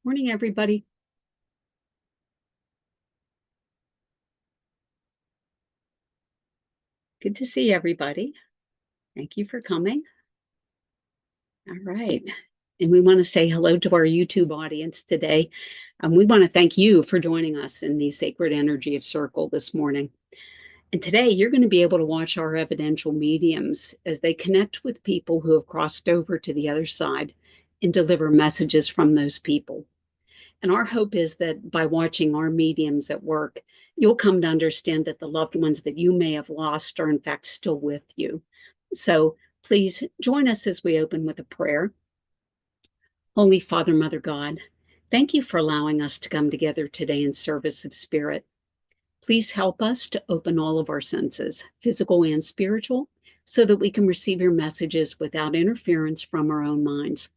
Morning, everybody. Good to see everybody. Thank you for coming. All right. And we want to say hello to our YouTube audience today. We want to thank you for joining us in the Sacred Energy of Circle this morning. And today you're going to be able to watch our evidential mediums as they connect with people who have crossed over to the other side and deliver messages from those people. And our hope is that by watching our mediums at work, you'll come to understand that the loved ones that you may have lost are in fact still with you. So please join us as we open with a prayer. Holy Father, Mother God, thank you for allowing us to come together today in service of spirit. Please help us to open all of our senses, physical and spiritual, so that we can receive your messages without interference from our own minds.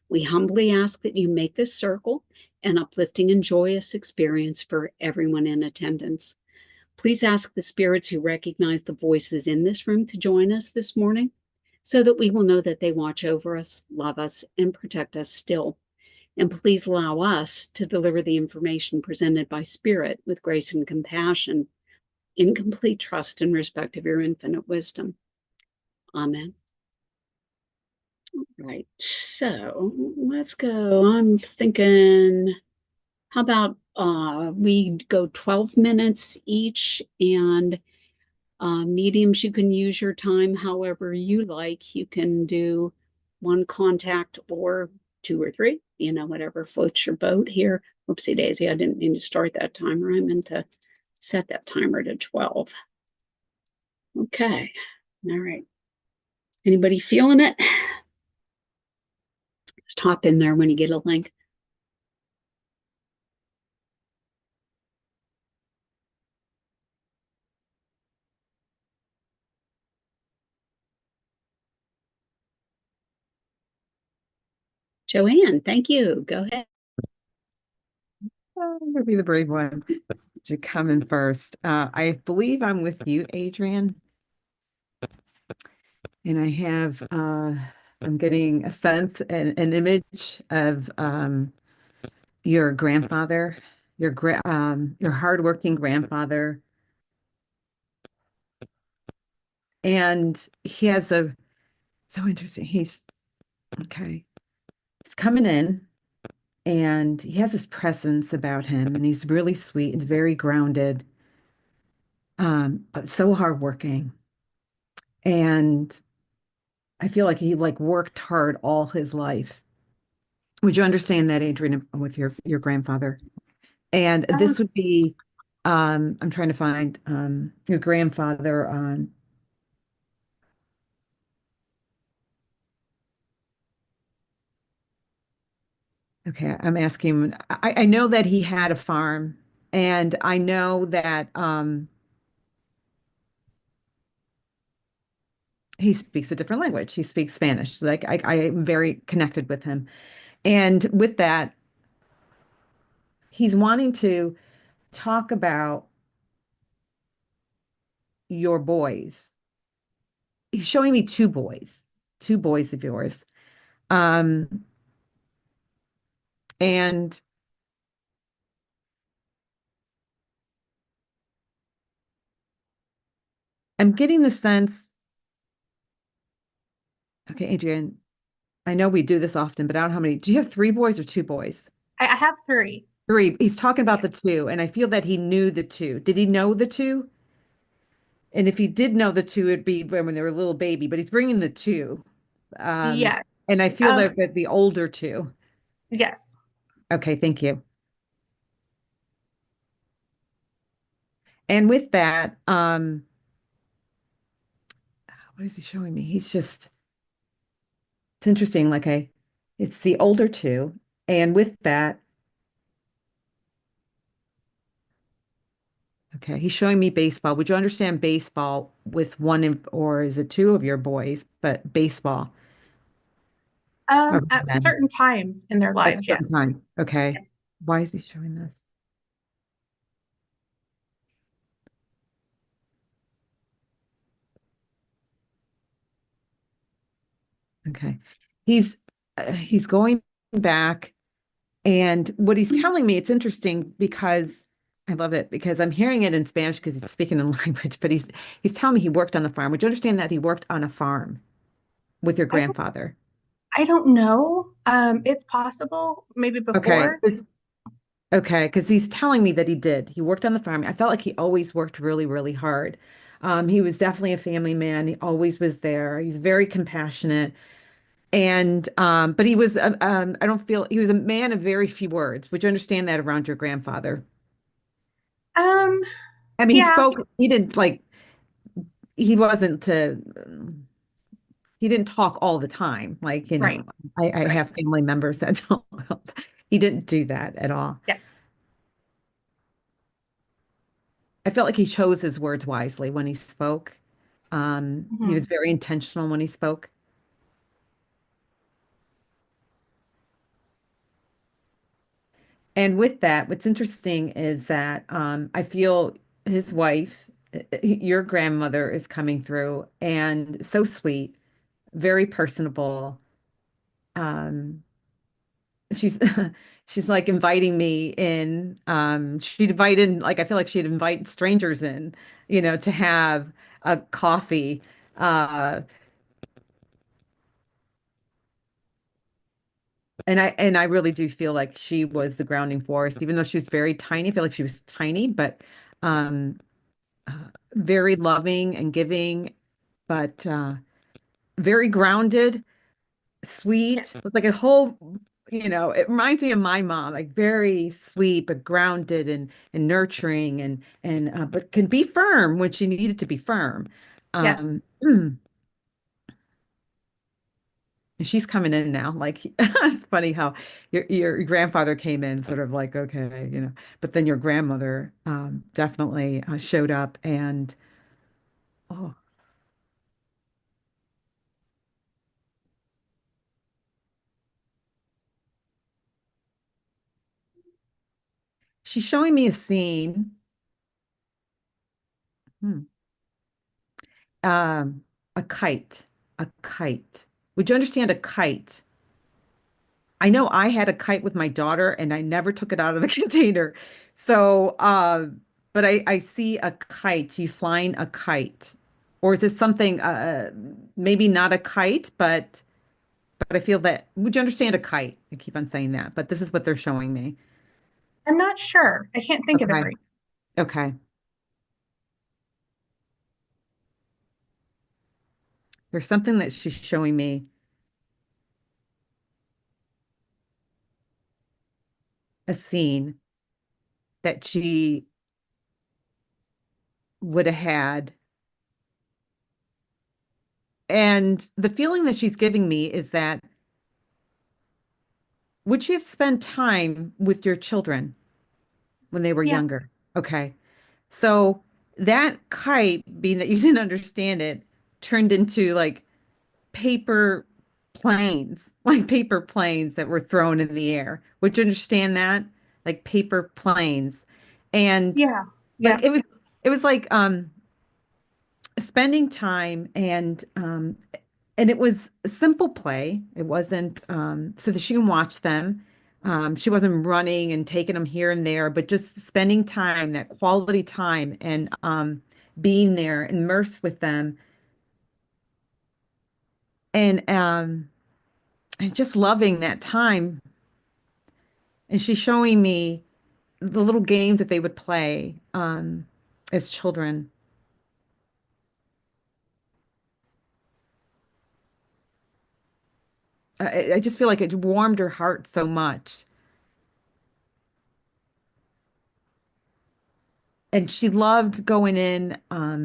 We humbly ask that you make this circle an uplifting and joyous experience for everyone in attendance. Please ask the spirits who recognize the voices in this room to join us this morning so that we will know that they watch over us, love us, and protect us still. And please allow us to deliver the information presented by Spirit with grace and compassion, in complete trust and respect of your infinite wisdom. Amen. Right, so let's go. I'm thinking, how about we go 12 minutes each, and mediums, you can use your time however you like. You can do one contact or two or three, whatever floats your boat here. Oopsie daisy, I didn't mean to start that timer. I meant to set that timer to 12. Okay, all right. Anybody feeling it? Just hop in there when you get a link. Joann, thank you. Go ahead. I'm going to be the brave one to come in first. I believe I'm with you, Adrienne. And I have, I'm getting a sense, an image of your grandfather, your hardworking grandfather. And he has so interesting. Okay. He's coming in. And he has this presence about him, and he's really sweet and very grounded, but so hardworking. And I feel like he worked hard all his life. Would you understand that, Adrienne, with your grandfather? And this would be, I'm trying to find your grandfather on. Okay, I'm asking him. I know that he had a farm, and I know that he speaks a different language. He speaks Spanish. Like I am very connected with him. And with that, he's wanting to talk about your boys. He's showing me two boys of yours. Um, and I'm getting the sense, okay, Adrienne, I know we do this often, but I don't know how many. Do you have three boys or two boys? I have three. Three. He's talking about Yeah. the two, and I feel that he knew the two. Did he know the two? And if he did know the two, it'd be when they were a little baby, but he's bringing the two. Um, Yeah. and I feel that the older two. Yes. Okay, thank you. And with that, what is he showing me? It's interesting. It's the older two. And with that, okay, he's showing me baseball. Would you understand baseball with or is it two of your boys, but baseball? At certain times in their At lives, certain yes. times. Okay. Yeah. Why is he showing this? Okay. He's going back, And what he's telling me, it's interesting because I love it because I'm hearing it in Spanish because he's speaking in language, but he's telling me he worked on the farm. Would you understand that he worked on a farm with your I don't, grandfather? I don't know. It's possible, maybe Okay. before. Okay, because he's telling me that he did. He worked on the farm. I felt like he always worked really, really hard. He was definitely a family man. He always was there. He's very compassionate. And but he was I don't feel he was a man of very few words. Would you understand that around your grandfather? Um, I mean, he yeah, spoke, he didn't like he wasn't to he didn't talk all the time. Like, right, I right. have family members that don't. He didn't do that at all. Yes. I felt like he chose his words wisely when he spoke. He was Mhm. very intentional when he spoke. And with that, what's interesting is that I feel his wife, your grandmother, is coming through and so sweet, very personable. Um, she's she's like inviting me in. She'd invited, like I feel like she'd invite strangers in, to have a coffee. Uh, and I really do feel like she was the grounding force, even though she was very tiny. I feel like she was tiny, but um, uh, very loving and giving, but very grounded, Yeah. sweet. It was like a whole, it reminds me of my mom, like very sweet but grounded and nurturing and but can be firm when she needed to be firm. Yes. She's coming in now. Like it's funny how your grandfather came in sort of like, okay, but then your grandmother definitely showed up and oh, she's showing me a scene. Hmm. Um, a kite, a kite. Would you understand a kite? I know I had a kite with my daughter and I never took it out of the container. So, but I see a kite, you flying a kite. Or is this something, maybe not a kite, but I feel that, would you understand a kite? I keep on saying that, but this is what they're showing me. I'm not sure. I can't think of it Okay. right. Okay. There's something that she's showing me, a scene that she would have had. And the feeling that she's giving me is that would you have spent time with your children when they were Yeah. younger? Okay. So that kite, being that you didn't understand it, turned into like paper planes, like paper planes that were thrown in the air. Would you understand that? Like paper planes. And Yeah. but Yeah. it was like spending time and it was a simple play. It wasn't so that she can watch them. She wasn't running and taking them here and there, but just spending time, that quality time, and being there, immersed with them, and just loving that time. And she's showing me the little games that they would play as children. I just feel like it warmed her heart so much. And she loved going in. I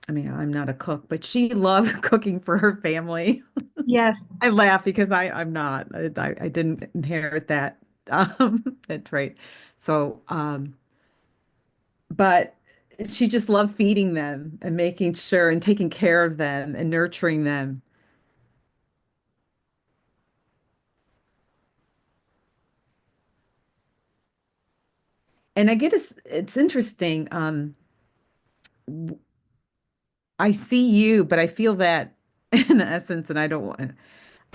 mean, I'm not a cook, but she loved cooking for her family. Yes. I laugh because I'm not. I didn't inherit that that trait. So, but she just loved feeding them and making sure and taking care of them and nurturing them. And I get it's interesting. I see you, but I feel that in essence, and I don't want.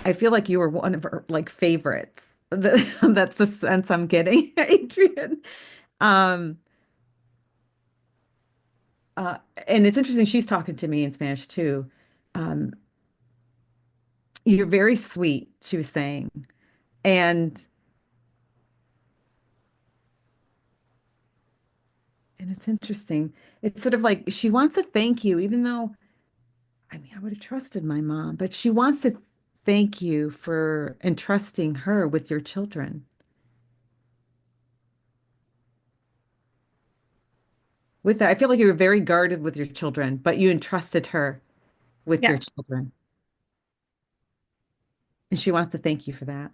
I feel like you were one of her like favorites. That's the sense I'm getting, Adrienne. Um, uh, and it's interesting, she's talking to me in Spanish too. Um, you're very sweet, she was saying. And it's interesting. It's sort of like she wants to thank you, even though, I mean, I would have trusted my mom, but she wants to thank you for entrusting her with your children. With that, I feel like you were very guarded with your children, but you entrusted her with your Yeah. children. And she wants to thank you for that.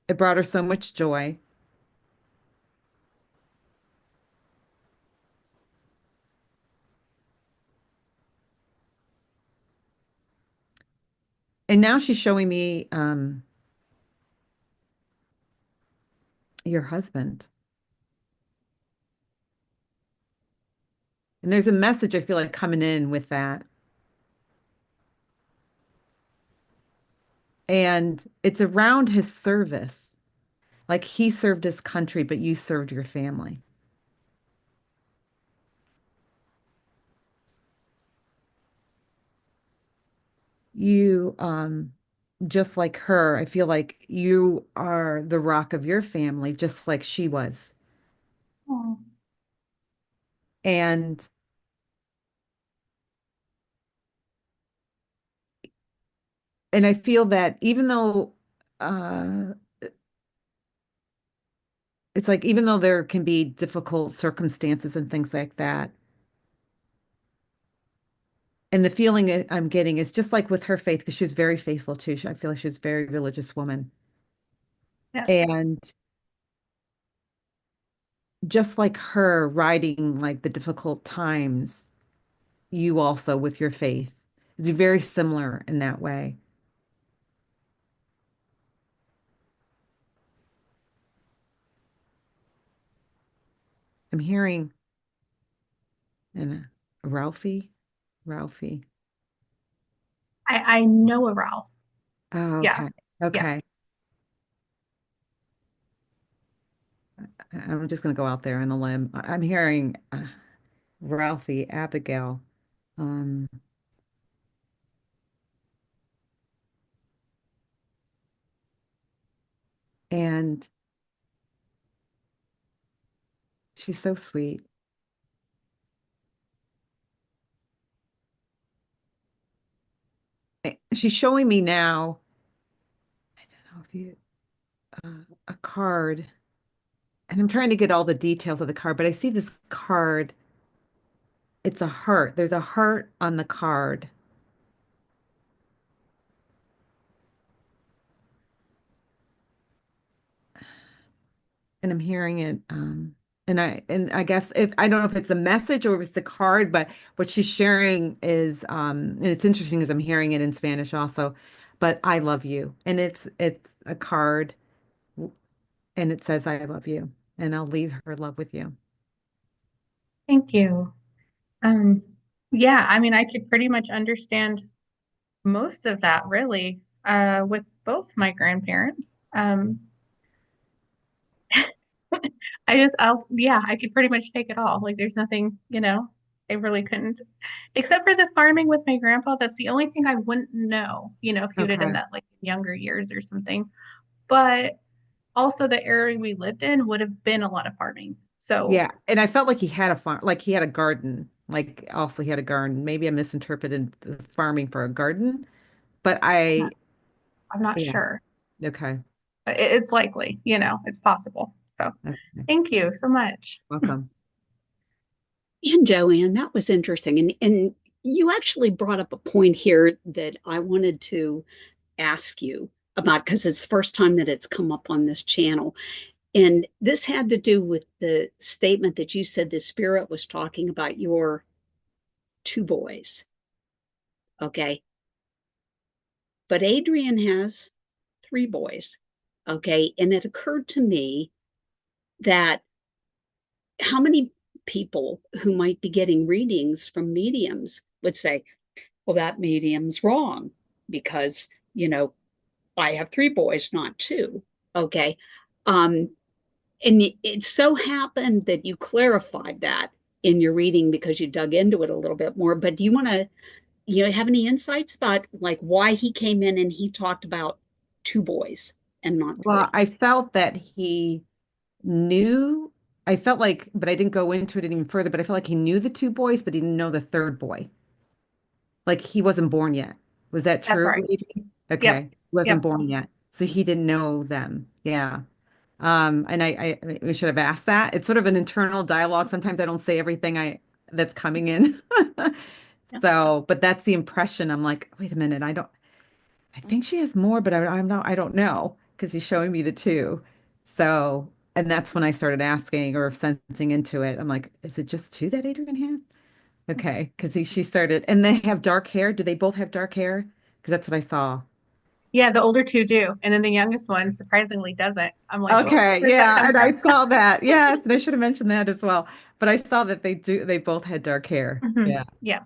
It brought her so much joy. And now she's showing me your husband. And there's a message I feel like coming in with that. And it's around his service. Like he served his country, but you served your family. You, just like her, I feel like you are the rock of your family, just like she was. Oh, And I feel that even though uh it's like even though there can be difficult circumstances and things like that, and the feeling I'm getting is just like with her faith, because she was very faithful too. I feel like she was a very religious woman. yes. And just like her riding like the difficult times, you also with your faith is very similar in that way. I'm hearing and Ralphie. I know a Ralph. Oh, Yeah. okay. Yeah. Okay. I'm just gonna go out there on a limb. I'm hearing Ralphie, Abigail, um, and she's so sweet. She's showing me now, I don't know if you, a card, and I'm trying to get all the details of the card, but I see this card. It's a heart. There's a heart on the card, and I'm hearing it. And I guess if I don't know if it's a message or if it's the card, but what she's sharing is, and it's interesting because I'm hearing it in Spanish also, but I love you, and it's a card, and it says I love you, and I'll leave her love with you. Thank you. Um, yeah, I mean, I could pretty much understand most of that really, with both my grandparents. Yeah, I could pretty much take it all. Like, there's nothing, I really couldn't, except for the farming with my grandpa. That's the only thing I wouldn't know, if he would have done Okay. that like in younger years or something. But also, the area we lived in would have been a lot of farming. So, Yeah, and I felt like he had a farm, like he had a garden, like also he had a garden. Maybe I misinterpreted the farming for a garden, but I'm not, I, I'm not yeah, sure. okay. But it's likely, it's possible. So, Okay. thank you so much. Welcome. And Joanne, that was interesting. And you actually brought up a point here that I wanted to ask you about because it's the first time that it's come up on this channel. And this had to do with the statement that you said the spirit was talking about your two boys. Okay. But Adrienne has three boys. Okay. And it occurred to me that how many people who might be getting readings from mediums would say, well, that medium's wrong because, I have 3 boys, not 2. Okay. And it so happened that you clarified that in your reading because you dug into it a little bit more. But do you want to, have any insights about like why he came in and he talked about 2 boys and not 3? Well, I felt that he knew, I felt like, but I didn't go into it even further, but I felt like he knew the 2 boys, but he didn't know the third boy. Like he wasn't born yet. Was that That's true, right. Adrienne? Yep. Okay. Wasn't Yep. born yet. So he didn't know them. Yeah. And we should have asked that. It's sort of an internal dialogue. Sometimes I don't say everything that's coming in. Yeah. So, but that's the impression. I'm like, wait a minute, I think she has more, but I don't know because he's showing me the 2. So, and that's when I started asking or sensing into it. I'm like, is it just 2 that Adrienne has? Okay, because she started, and they have dark hair. Do they both have dark hair? Because that's what I saw. Yeah, the older 2 do. And then the youngest one surprisingly doesn't. I'm like, oh, Okay, where's that yeah, come and from? I saw that. Yes, and I should have mentioned that as well. But I saw that they both had dark hair. Yeah. Yeah.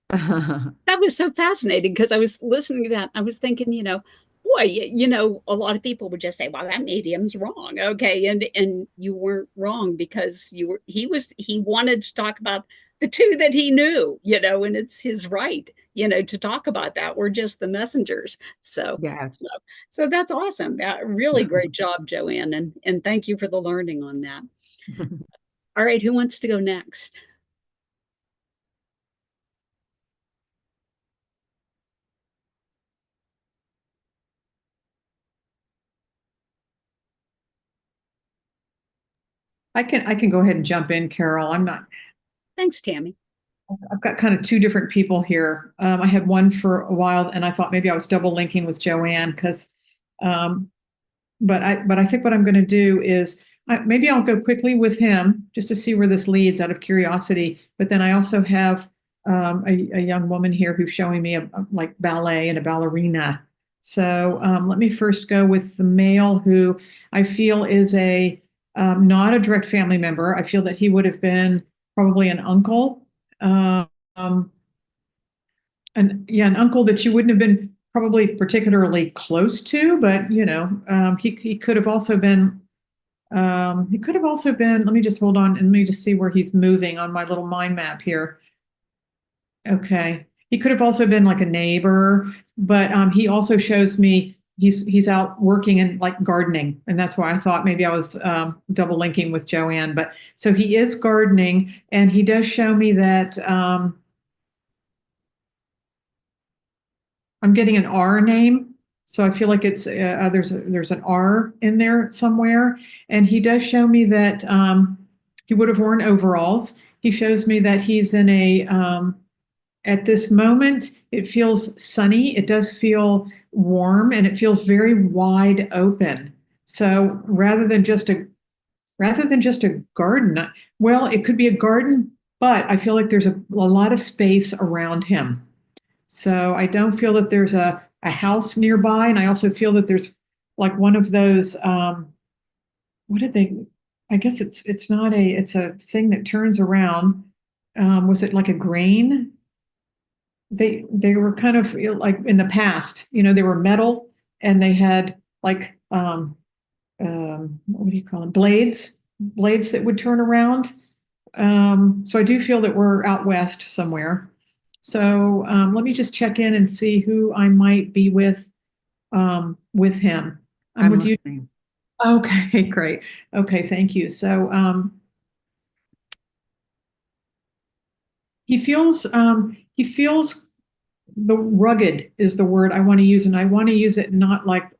That was so fascinating because I was listening to that. I was thinking, boy, a lot of people would just say, "Well, that medium's wrong." Okay, and you weren't wrong because he wanted to talk about the 2 that he knew, and it's his right, to talk about that. We're just the messengers. So, Yes. so, so that's awesome. Really great job, Joann, and thank you for the learning on that. All right, who wants to go next? I can go ahead and jump in, Carol. Thanks, Tammy. I've got kind of 2 different people here. I had one for a while, and I thought maybe I was double linking with Joann because, but I think what I'm going to do is maybe I'll go quickly with him just to see where this leads out of curiosity. But then I also have a young woman here who's showing me like ballet and a ballerina. So let me first go with the male who I feel is not a direct family member. I feel that he would have been probably an uncle. Um, an uncle that you wouldn't have been probably particularly close to, but he could have also been. He could have also been. Let me just hold on and let me just see where he's moving on my little mind map here. Okay, he could have also been like a neighbor, but he also shows me he's out working and like gardening, and that's why I thought maybe I was double linking with Joann. But so he is gardening, and he does show me that. I'm getting an R name, so I feel like it's there's an R in there somewhere. And he does show me that he would have worn overalls. He shows me that he's in a at this moment it feels sunny. It does feel warm, and it feels very wide open. So rather than just a garden, well, it could be a garden, but I feel like there's a lot of space around him. So I don't feel that there's a house nearby. And I also feel that there's like one of those, what did they, I guess it's not it's a thing that turns around. Was it like a grain? They were kind of like in the past, they were metal and they had like, what do you call them? Blades that would turn around. So I do feel that we're out west somewhere. So let me just check in and see who I might be with him. I'm with you. Listening. Okay, great. Okay, thank you. So he feels the rugged is the word I want to use, and I want to use it not like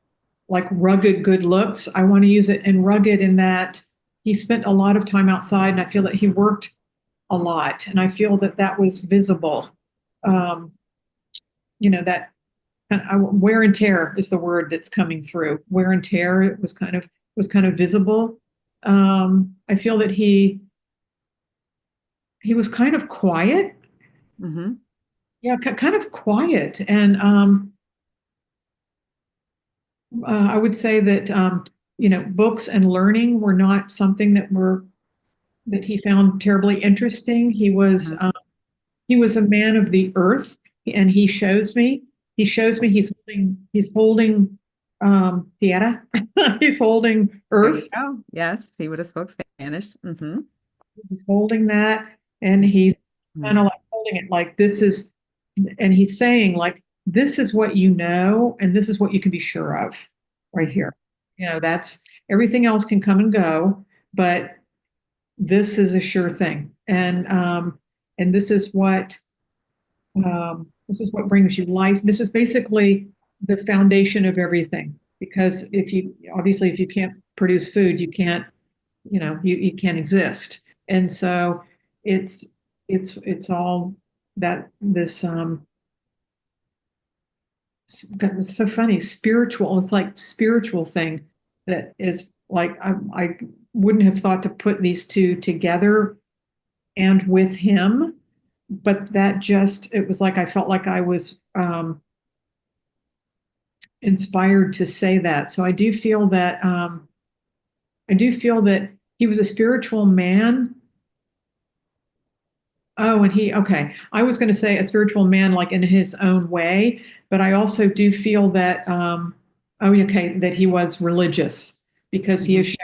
rugged good looks. I want to use it in rugged in that he spent a lot of time outside, and I feel that he worked a lot, and I feel that that was visible. That wear and tear is the word that's coming through. Wear and tear was kind of visible. I feel that he was kind of quiet. Mm-hmm. Yeah, kind of quiet, and I would say that books and learning were not something that he found terribly interesting. Mm-hmm. He was a man of the earth, and he shows me he's holding tierra. He's holding There you earth. go. Yes, he would have spoke Spanish. Mm-hmm. He's holding that, and he's kind of like holding it like this is, and he's saying like, this is what you know, and this is what you can be sure of right here. You know, that's everything else can come and go, but this is a sure thing. And this is what brings you life. This is basically the foundation of everything. Because if you can't produce food, you can't, you can't exist. And so it's all that this it's so funny, spiritual. It's like spiritual thing that is like I wouldn't have thought to put these two together and with him, but that just it was like I felt like I was inspired to say that. So I do feel that he was a spiritual man. Oh, okay. I was going to say a spiritual man, like in his own way, but I also do feel that, that he was religious because he is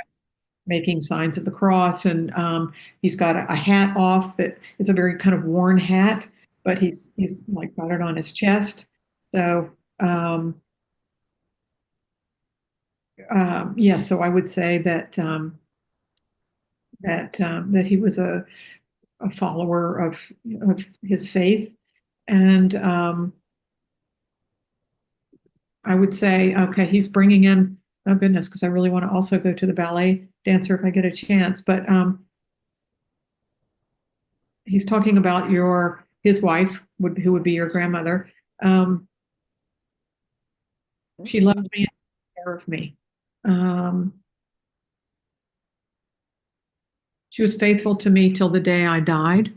making signs of the cross, and he's got a hat off that is a very kind of worn hat, but he's like got it on his chest. So, yeah. So I would say that that he was a follower of his faith. And I would say, okay, he's bringing in, oh goodness, because I really want to also go to the ballet dancer if I get a chance. But he's talking about his wife, who would be your grandmother. She loved me and took care of me. She was faithful to me till the day I died.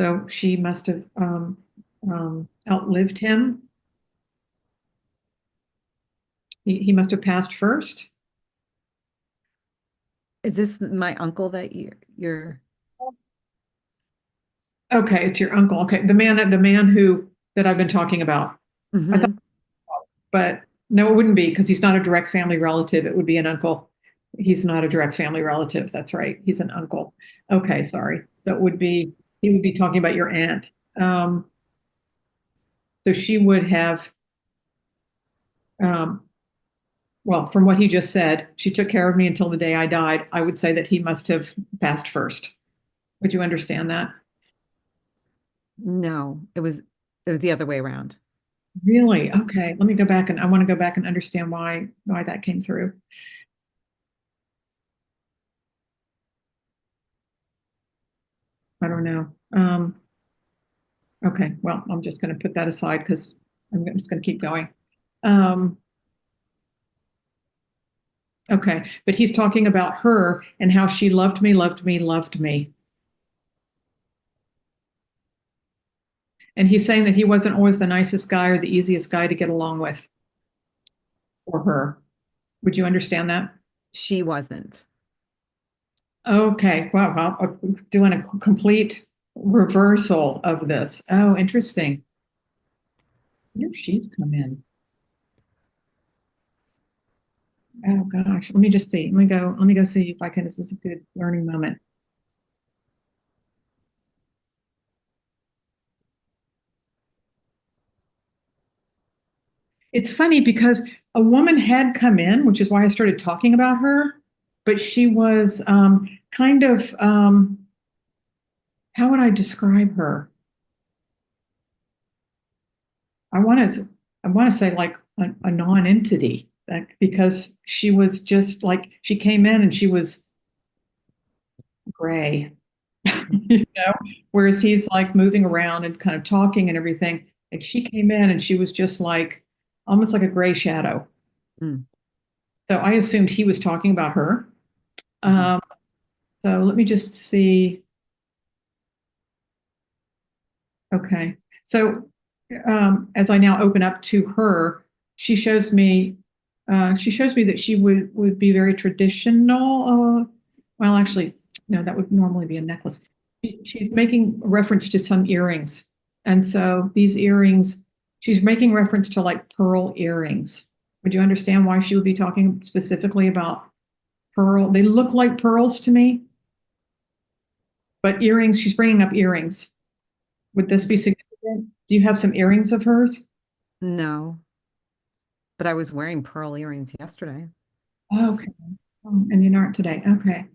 So she must have outlived him. He must have passed first. Is this my uncle that you're? Okay, it's your uncle. Okay, the man that I've been talking about. I thought, but no, it wouldn't be because he's not a direct family relative. It would be an uncle. He's not a direct family relative. That's right. He's an uncle. Okay, sorry. So he would be talking about your aunt. So she would have, well, from what he just said, she took care of me until the day I died. I would say that he must have passed first. Would you understand that? No, it was the other way around. Really? Okay. Let me go back, and I want to go back and understand why that came through. I don't know. Okay. Well, I'm just going to put that aside because I'm just going to keep going. Okay. But he's talking about her and how she loved me, loved me, loved me. And he's saying that he wasn't always the nicest guy or the easiest guy to get along with for her. Would you understand that? She wasn't. Okay. Well, I'm doing a complete reversal of this. Oh, interesting. Here she's come in. Oh gosh. Let me just see. Let me go see if I can. This is a good learning moment. It's funny because a woman had come in, which is why I started talking about her, but she was kind of, how would I describe her? I want to say like a non-entity, because she was just like, she came in and she was gray, whereas he's like moving around and kind of talking and everything. And she came in and she was just like, almost like a gray shadow. Mm. So I assumed he was talking about her. So let me just see. Okay. So as I now open up to her, she shows me that she would be very traditional. Well, actually, no, that would normally be a necklace. She's making reference to some earrings. And so these earrings, she's making reference to like pearl earrings. Would you understand why she would be talking specifically about pearl? They look like pearls to me, but earrings, she's bringing up earrings. Would this be significant? Do you have some earrings of hers? No, but I was wearing pearl earrings yesterday. Oh, okay. And you aren't today. Okay.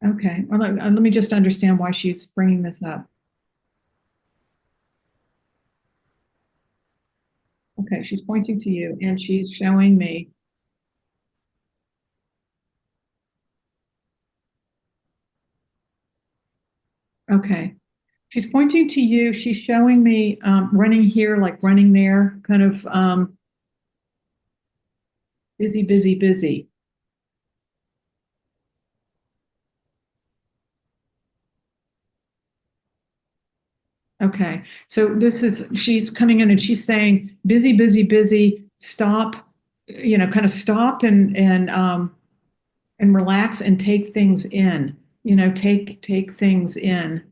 Okay. Well, let me just understand why she's bringing this up. Okay, she's pointing to you and she's showing me. Okay. She's pointing to you. She's showing me running here, like running there, kind of busy, busy, busy. Okay. So she's coming in and she's saying, busy, busy, busy, stop, kind of stop and relax and take things in, take things in.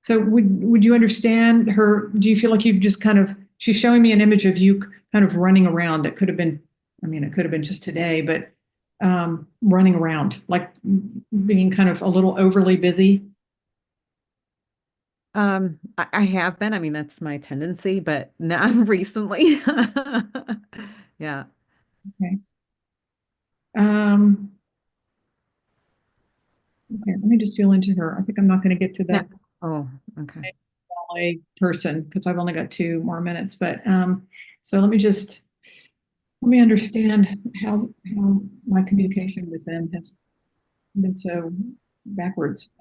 So would you understand her? Do you feel like you've just she's showing me an image of you kind of running around that could have been, it could have been just today, but running around, like being kind of a little overly busy. I have been. I mean, that's my tendency, but not recently. Yeah. Okay. Okay, let me just feel into her. I think I'm not going to get to Yeah. the Oh, okay. ballet person because I've only got 2 more minutes. But so let me understand how my communication with them has been so backwards.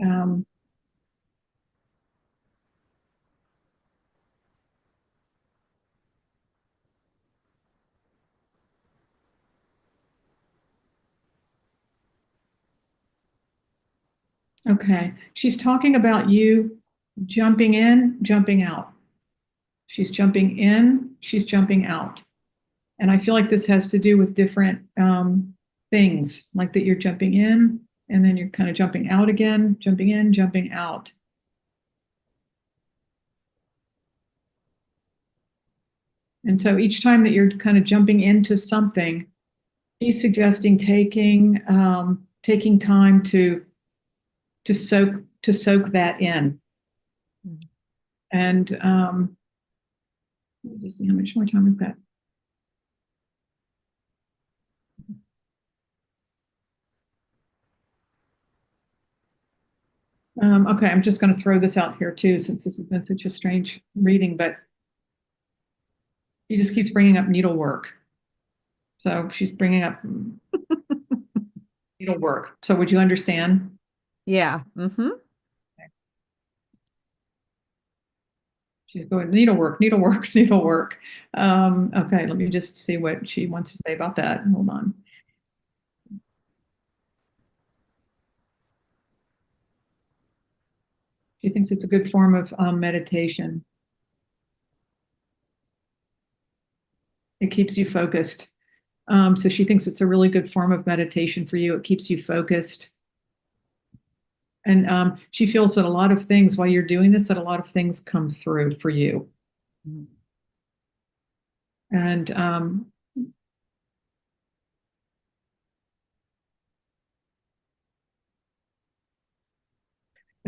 Okay, she's talking about you jumping in, jumping out. She's jumping in, she's jumping out. And I feel like this has to do with different things, like that you're jumping in and then you're kind of jumping out again, jumping in, jumping out. And so each time that you're kind of jumping into something, she's suggesting taking time to soak that in. And let me just see how much more time we've got. Okay, I'm just going to throw this out here too, since this has been such a strange reading, but she just keeps bringing up needlework. So she's bringing up needlework. So would you understand? Yeah. Mm-hmm. She's going needlework, needlework, needlework. Okay, let me just see what she wants to say about that. Hold on. She thinks it's a good form of meditation. It keeps you focused. So she thinks it's a really good form of meditation for you. It keeps you focused. And she feels that a lot of things, while you're doing this, that a lot of things come through for you. Mm-hmm. And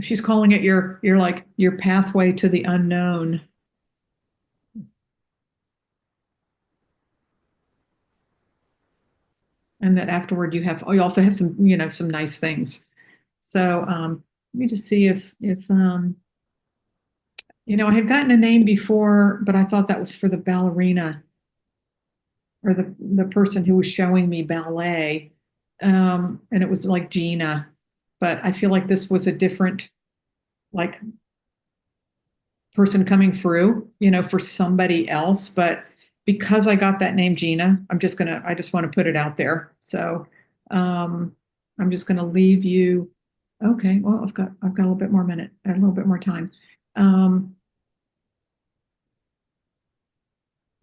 she's calling it your pathway to the unknown. And that afterward you also have some nice things. So let me just see if I had gotten a name before, but I thought that was for the ballerina or the person who was showing me ballet. And it was like Gina, but I feel like this was a different like person coming through, for somebody else. But because I got that name Gina, I just want to put it out there. So I'm just gonna leave you. Okay, well, I've got a little bit more minute, a little bit more time.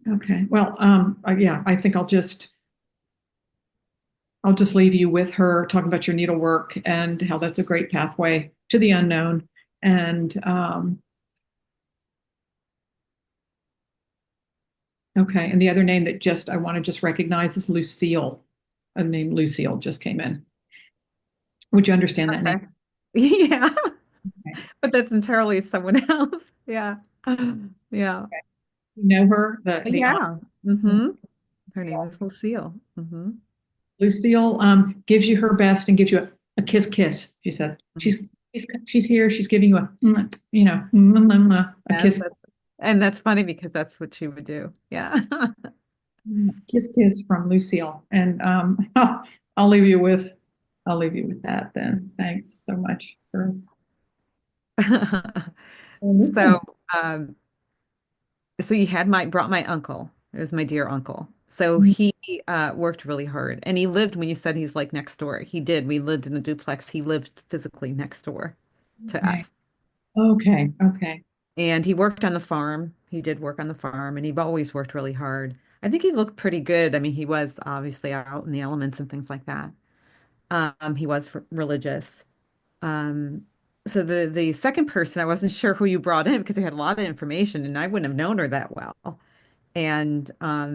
Okay, well, yeah, I think I'll just leave you with her talking about your needlework and how that's a great pathway to the unknown. And Okay. And the other name that I want to just recognize is Lucille. A name Lucille just came in. Would you understand that name? Yeah, Okay. but that's entirely someone else. Yeah. Yeah. You know her? The aunt, Yeah. Mm-hmm. Her name is Lucille. Mm-hmm. Lucille gives you her best and gives you a kiss. She said she's here. She's giving you a Yes, kiss. and that's funny because that's what she would do. Yeah. Kiss from Lucille. And I'll leave you with that then. Thanks so much for listening. So, um, so you had brought my uncle. It was my dear uncle. So he worked really hard, and he lived when you said he's like next door. He did. We lived in a duplex. He lived physically next door to Okay. us. Okay. And he worked on the farm. He did work on the farm, and he always worked really hard. I think he looked pretty good. I mean, he was obviously out in the elements and things like that. He was religious. Um, so the second person, I wasn't sure who you brought in because they had a lot of information, and I wouldn't have known her that well. And I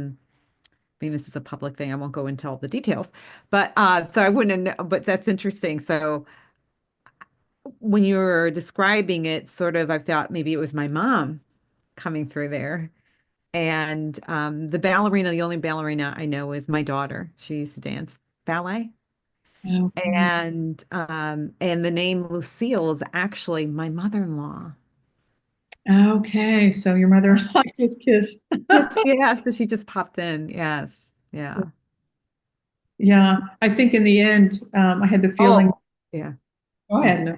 mean, this is a public thing. I won't go into all the details, but so I wouldn't have. But that's interesting. So when you were describing it, sort of, I thought maybe it was my mom coming through there. And the only ballerina I know is my daughter. She used to dance ballet. Okay. And the name Lucille is actually my mother-in-law. Okay. So your mother liked his kiss. Yes, yeah. So she just popped in. Yes. Yeah. Yeah. I think in the end, I had the feeling. Oh, yeah. Go ahead. No.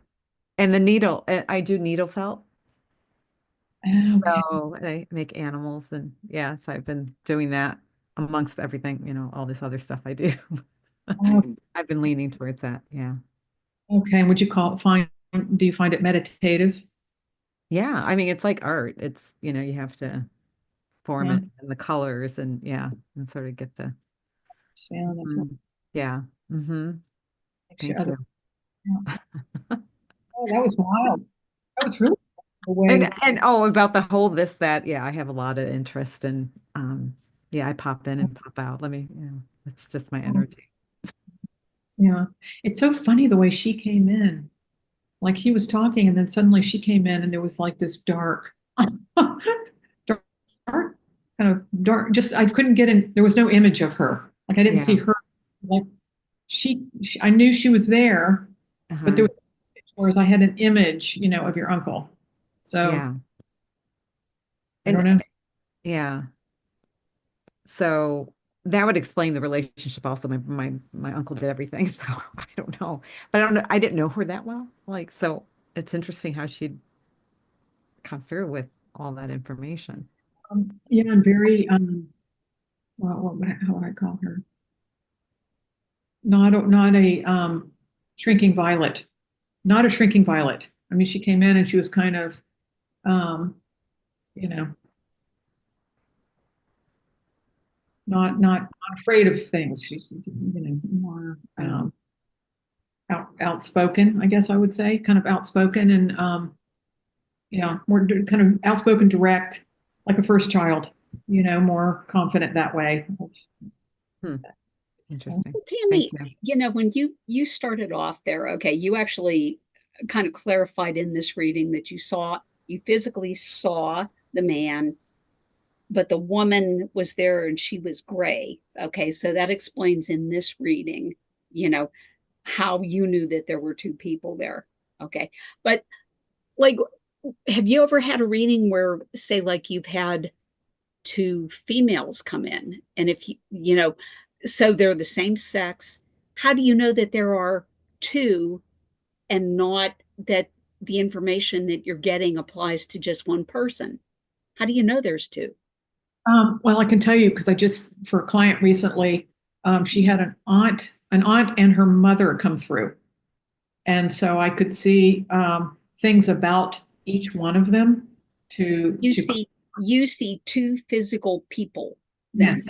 And the needle, I do needle felt. Okay. So I make animals and yeah, so I've been doing that amongst everything, all this other stuff I do. Oh, I've been leaning towards that. Yeah. okay. And would you do you find it meditative? Yeah. I mean, it's like art. It's, you have to form Yeah. it and the colors and yeah, and sort of get the, Sound. That's what Mhm. Yeah. Mm-hmm. makes you Thank other. you. Yeah. Oh, that was wild. That was really the way. And oh, about the whole this, that, yeah, I have a lot of interest and yeah, I pop in and pop out. It's just my energy. Yeah. It's so funny the way she came in. Like he was talking, and then suddenly she came in, and there was like this dark, dark, kind of dark. Just I couldn't get in. There was no image of her. Like I didn't see Yeah. her. Like I knew she was there, but there Uh-huh. was, whereas I had an image, of your uncle. So Yeah. I don't And know. yeah. So that would explain the relationship also. My uncle did everything, so I don't know. But I don't know, I didn't know her that well. So it's interesting how she'd come through with all that information. Yeah, I'm very how would I call her? Not a shrinking violet. Not a shrinking violet. I mean, she came in and she was kind of um, you know, not afraid of things. She's more outspoken, I guess I would say, kind of outspoken and yeah, more kind of outspoken, direct, like a first child. More confident that way. Hmm. Interesting. Thank Tammy, you. when you started off there, okay, you actually kind of clarified in this reading that you physically saw the man, but the woman was there and she was gray. Okay, so that explains in this reading, how you knew that there were two people there. Okay, but like, have you ever had a reading where, say, like you've had two females come in, and if so they're the same sex, how do you know that there are two and not that the information that you're getting applies to just one person? How do you know there's two? Well, I can tell you because I just for a client recently, she had an aunt and her mother come through, and so I could see things about each one of them. You To see two physical people then. Yes,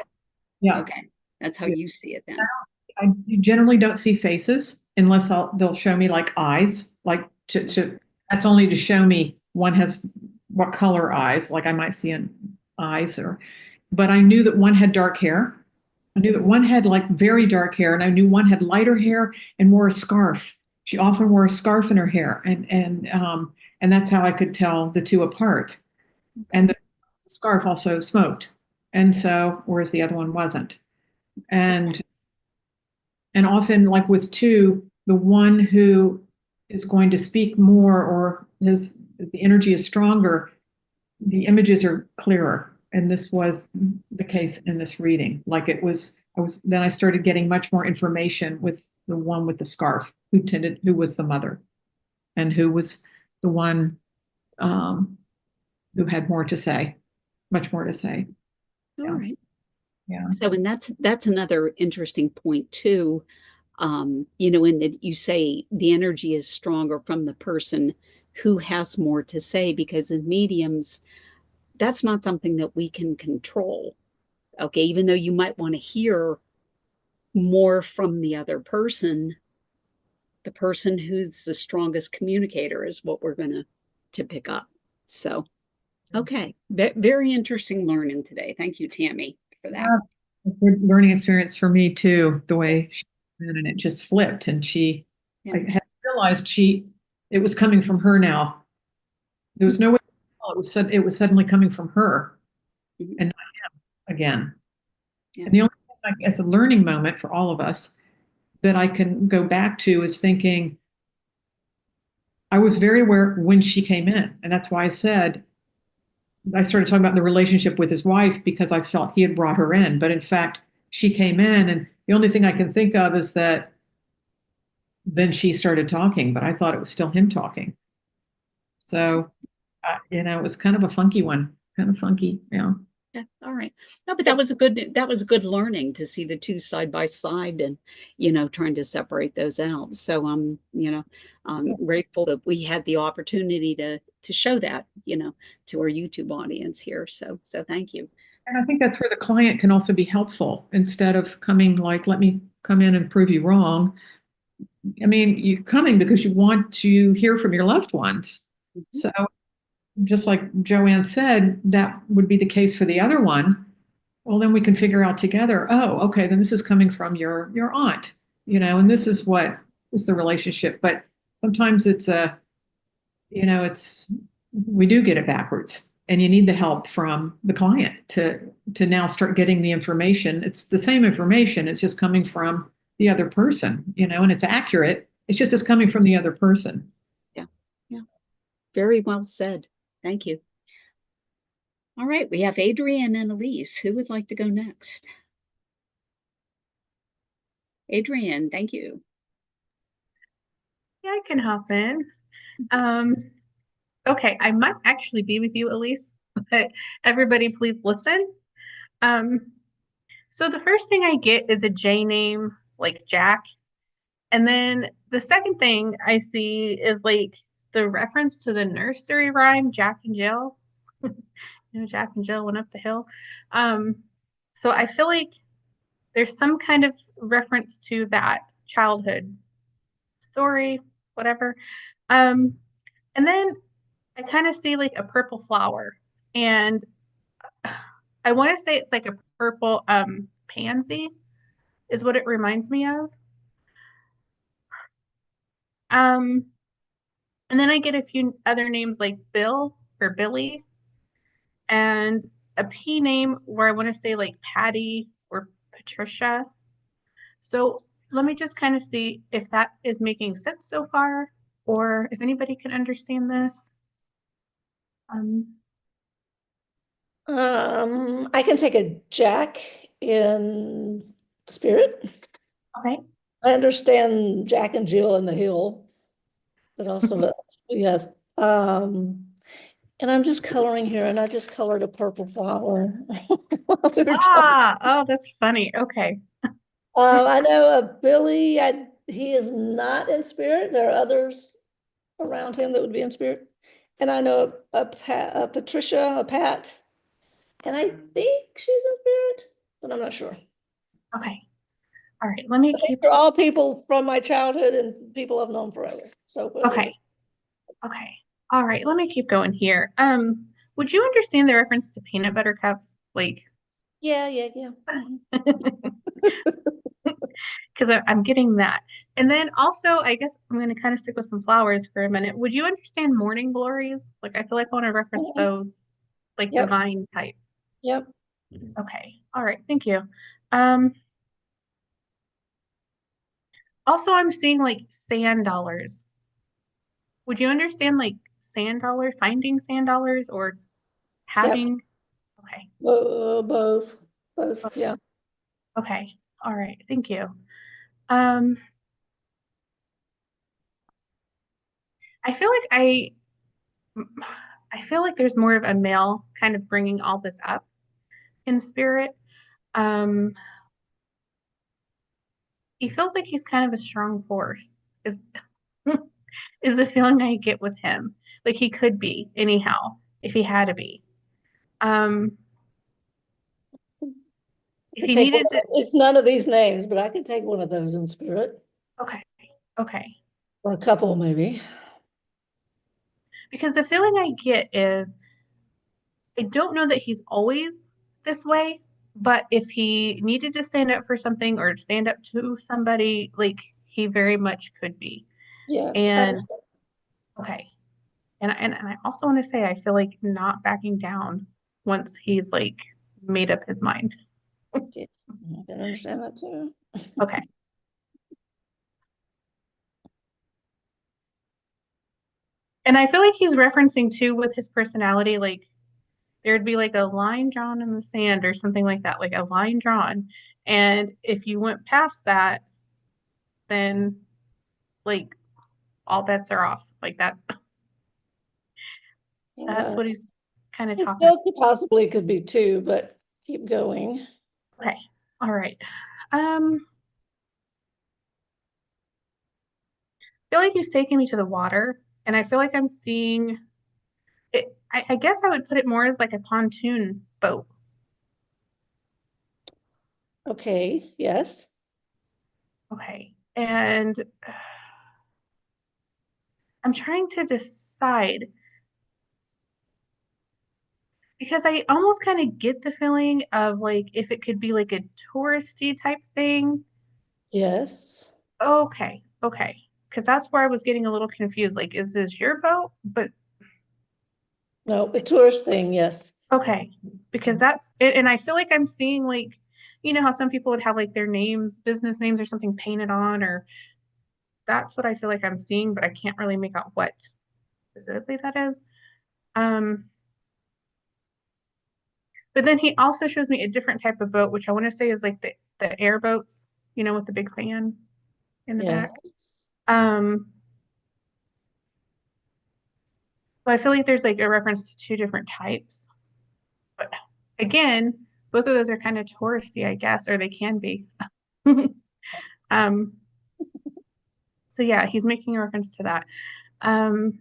yeah. Okay, that's how Yeah. you see it then. I generally don't see faces unless they'll show me like eyes, like to that's only to show me one has what color eyes, like I might see an eyes or but I knew that one had dark hair. I knew that one had like very dark hair, and I knew one had lighter hair and wore a scarf. She often wore a scarf in her hair, and that's how I could tell the two apart. And the scarf also smoked, and so whereas the other one wasn't. And often, like with two, the one who is going to speak more or the energy is stronger, the images are clearer. And this was the case in this reading. Like then I started getting much more information with the one with the scarf who was the mother and who was the one who had more to say, much more to say. All right. Yeah. So, and that's another interesting point too. In that you say the energy is stronger from the person who has more to say, because as mediums, that's not something that we can control. Okay, even though you might want to hear more from the other person, the person who's the strongest communicator is what we're going to pick up. So, okay, very interesting learning today. Thank you, Tammy, for that. A good learning experience for me too, the way she did, and it just flipped, and I had realized it was coming from her now. There was no way it was suddenly coming from her and not him again. Yeah. And the only thing, like, as a learning moment for all of us that I can go back to is thinking, I was very aware when she came in. And that's why I started talking about the relationship with his wife, because I felt he had brought her in. But in fact, she came in, and the only thing I can think of is that then she started talking, but I thought it was still him talking. So, it was kind of a funky one, kind of funky. Yeah. Yeah, all right. No, but that was a good learning to see the two side by side and, trying to separate those out. So I'm grateful that we had the opportunity to show that, to our YouTube audience here. So thank you. And I think that's where the client can also be helpful, instead of coming like, let me come in and prove you wrong. I mean, you're coming because you want to hear from your loved ones. So just like Joann said, that would be the case for the other one. Well, then we can figure out together, oh, okay, then this is coming from your aunt, and this is what is the relationship. But sometimes we do get it backwards, and you need the help from the client to now start getting the information. It's the same information, it's just coming from the other person, and it's accurate. It's just it's coming from the other person. Yeah. Very well said. Thank you. All right, we have Adrienne and Elise. Who would like to go next? Adrienne, thank you. Yeah, I can hop in. Okay, I might actually be with you, Elise, but everybody please listen. So the first thing I get is a J name, like Jack. And then the second thing I see is like the reference to the nursery rhyme, Jack and Jill. Jack and Jill went up the hill. So I feel like there's some kind of reference to that childhood story, whatever. And then I kind of see like a purple flower, and I want to say it's like a purple pansy is what it reminds me of. And then I get a few other names like Bill or Billy, and a P name where I want to say like Patty or Patricia. So let me just kind of see if that is making sense so far, or if anybody can understand this. I can take a Jack in spirit. Okay. I understand Jack and Jill in the hill, but also yes. And I'm just coloring here, and I just colored a purple flower. Oh, that's funny. Okay. I know Billy. He is not in spirit. There are others around him that would be in spirit, and I know a Patricia, a Pat. And I think she's in spirit, but I'm not sure. Okay. All right. Let me keep. They're all people from my childhood and people I've known forever. So Okay. Okay. All right. Let me keep going here. Would you understand the reference to peanut butter cups? Like Yeah, yeah, yeah. Mhm. Because I'm getting that. And then also, I guess I'm going to kind of stick with some flowers for a minute. Would you understand morning glories? Like, I feel like I want to reference Mhm. those, like the Yep, vine type. yep. Okay. All right. Thank you. Um, Also, I'm seeing like sand dollars. Would you understand like sand dollar, finding sand dollars or Yep. having? Okay. Both, both, yeah. Okay. All right. Thank you. Um, I feel like I feel like there's more of a male kind of bringing all this up in spirit. Um, he feels like he's kind of a strong force. Is is the feeling I get with him. Like he could be anyhow if he had to be. Um, if I he take one needed to. it's none of these names, but I can take one of those in spirit, Okay. Okay. or a couple maybe. Because the feeling I get is I don't know that he's always this way, but if he needed to stand up for something or stand up to somebody, like he very much could be. Yes, I And understand. okay. And I also want to say I feel like not backing down once he's like made up his mind. Yeah, I can understand that too. Okay. And I feel like he's referencing too with his personality, like there'd be like a line drawn in the sand or something like that, like a line drawn. And if you went past that, then like all bets are off. Like that's Yeah, what he's kind of it talking about. still possibly could be two, but keep going. Okay. All right. I feel like he's taking me to the water, and I feel like I'm seeing it. I guess I would put it more as like a pontoon boat. Okay, yes. Okay. And I'm trying to decide because I almost kind of get the feeling of like if it could be like a touristy type thing. Yes. Okay. Okay. Because that's where I was getting a little confused. Like, is this your boat? But No, a tourist thing, yes. okay. Because that's it. And I feel like I'm seeing like, you know how some people would have like their names, business names or something painted on, or that's what I feel like I'm seeing, but I can't really make out what specifically that is. Um, but then he also shows me a different type of boat, which I want to say is like the airboats, you know, with the big fan in the back. Yes. Um, so I feel like there's like a reference to two different types. But again, both of those are kind of touristy, I guess, or they can be. Yes. Um, so yeah, he's making a reference to that. Um,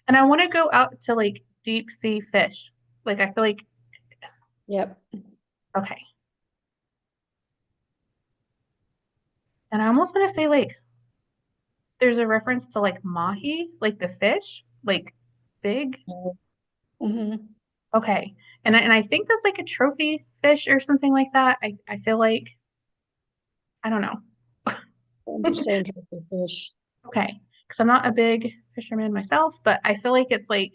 and I want to go out to like deep sea fish. Like I feel like Yep. okay. And I almost want to say like there's a reference to like mahi, like the fish, like big. Mm-hmm. Okay. And I think that's like a trophy fish or something like that. I feel like I don't know. Understand the fish. Okay. Because I'm not a big fisherman myself, but I feel like it's like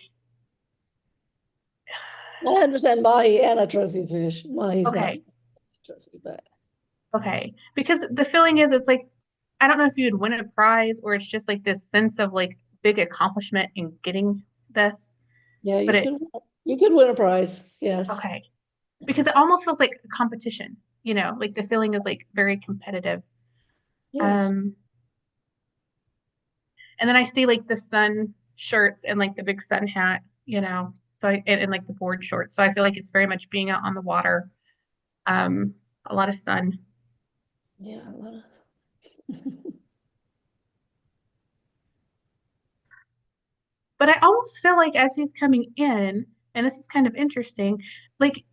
I understand mahi and a trophy fish. Mahi's not okay, a trophy, but okay. Because the feeling is it's like I don't know if you'd win a prize or it's just like this sense of like big accomplishment in getting this. yeah, But it you could win a prize. Yes. okay. Because it almost feels like a competition, you know, like the feeling is like very competitive. Yes. Um, and then I see like the sun shirts and like the big sun hat, you know, so and like the board shorts. So I feel like it's very much being out on the water, a lot of sun. Yeah, a lot of But I almost feel like as he's coming in, and this is kind of interesting, like,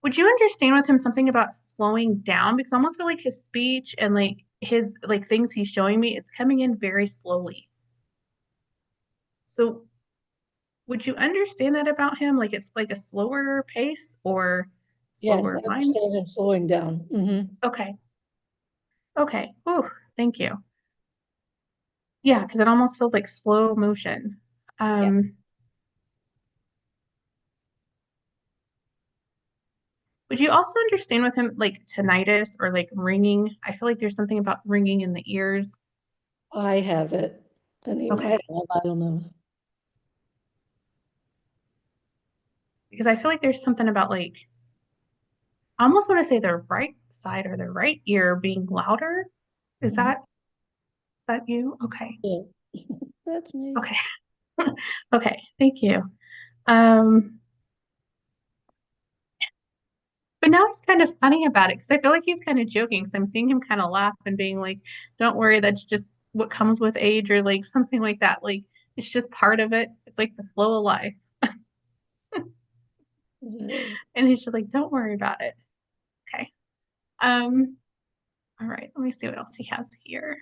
would you understand with him something about slowing down? Because I almost feel like his speech and like his like things he's showing me, it's coming in very slowly. So Would you understand that about him? Like it's like a slower pace or Yeah, I slower mind? understand him slowing down. Okay. Okay. Ooh, thank you. Yeah, because it almost feels like slow motion. Would you also understand with him like tinnitus or like ringing? I feel like there's something about ringing in the ears. I have it, and he Okay. might have, I don't know. Because I feel like there's something about like, I almost want to say the right side or the right ear being louder. Is Mhm. that you? Okay. Yeah, that's me. Okay. Okay. Thank you. Um, but now he's kind of funny about it because I feel like he's kind of joking. So I'm seeing him kind of laugh and being like, don't worry, that's just what comes with age or like something like that. Like it's just part of it. It's like the flow of life. It is. And he's just like, don't worry about it. Okay. Um, all right, let me see what else he has here.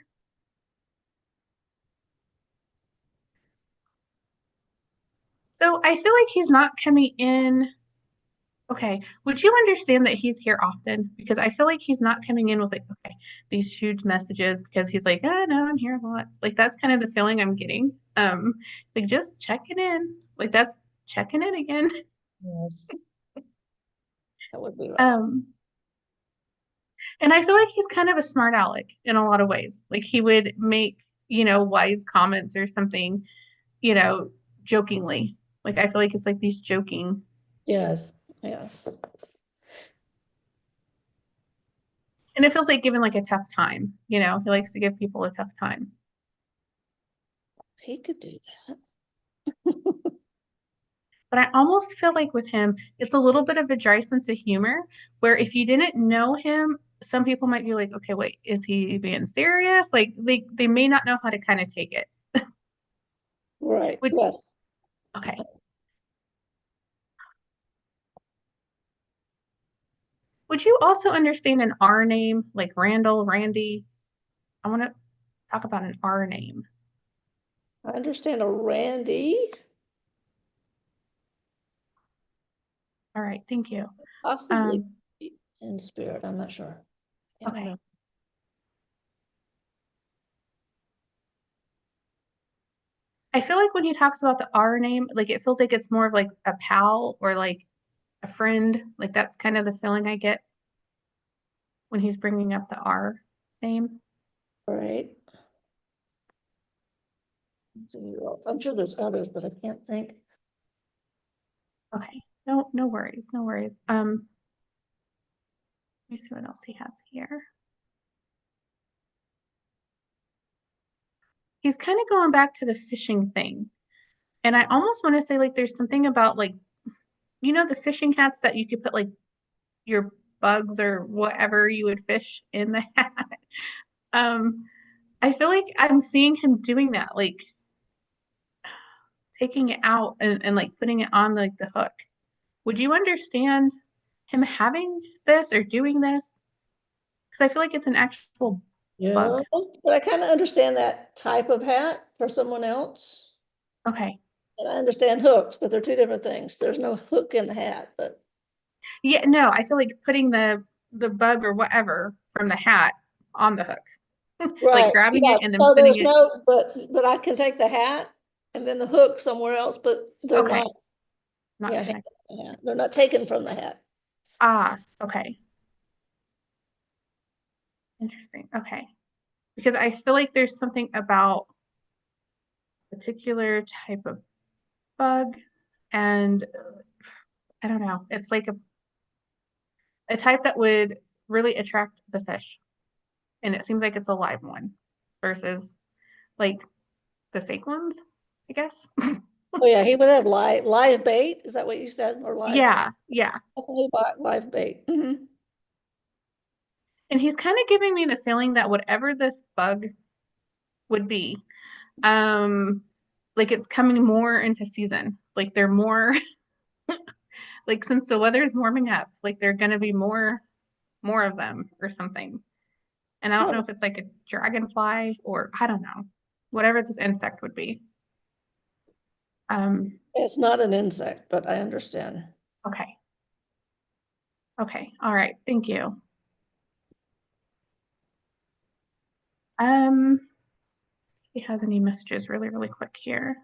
So I feel like he's not coming in. Okay. Would you understand that he's here often? Because I feel like he's not coming in with like, okay, these huge messages because he's like, oh no, I'm here a lot. Like that's kind of the feeling I'm getting. Like just checking in. Like that's checking in again. Yes, that would be right. And I feel like he's kind of a smart aleck in a lot of ways. Like he would make, wise comments or something, you know, jokingly. Like I feel like it's like these joking. Yes, yes. And it feels like giving like a tough time, He likes to give people a tough time. He could do that. But I almost feel like with him, it's a little bit of a dry sense of humor where if you didn't know him, some people might be like, okay, wait, is he being serious? Like they may not know how to kind of take it. Right, Would, yes. okay. Would you also understand an R name like Randall, Randy? I want to talk about an R name. I understand a Randy, All right, thank you. possibly in spirit, I'm not sure. Can't Okay. remember. I feel like when he talks about the R name, like it feels like it's more of like a pal or like a friend. Like that's kind of the feeling I get when he's bringing up the R name. Right. Let's see who else. I'm sure there's others, but I can't think. Okay. No worries, no worries. Let me see what else he has here. He's kind of going back to the fishing thing. And I almost want to say like there's something about like, the fishing hats that you could put like your bugs or whatever you would fish in the hat. Um, I feel like I'm seeing him doing that, like taking it out and like putting it on like the hook. Would you understand him having this or doing this? Because I feel like it's an actual Yeah, bug. but I kind of understand that type of hat for someone else. Okay. And I understand hooks, but they're two different things. There's no hook in the hat, but Yeah, no, I feel like putting the bug or whatever from the hat on the hook. Like right. grabbing Yeah. it and then So putting there's it. no, but I can take the hat and then the hook somewhere else, but they're Okay. not, Not yeah, connected. yeah, they're not taken from the hat. Ah, okay. Interesting. Okay. Because I feel like there's something about a particular type of bug and I don't know. It's like a type that would really attract the fish. And it seems like it's a live one versus like the fake ones, I guess. Oh yeah, he would have live bait. Is that what you said? Or live? Yeah, yeah. Definitely live bait. And he's kind of giving me the feeling that whatever this bug would be, um, like it's coming more into season. Like they're more like since the weather is warming up, like they're gonna be more of them or something. And I don't know Oh, if it's like a dragonfly or I don't know, whatever this insect would be. It's not an insect, but I understand. Okay. Okay. All right. Thank you. He has any messages really, really quick here.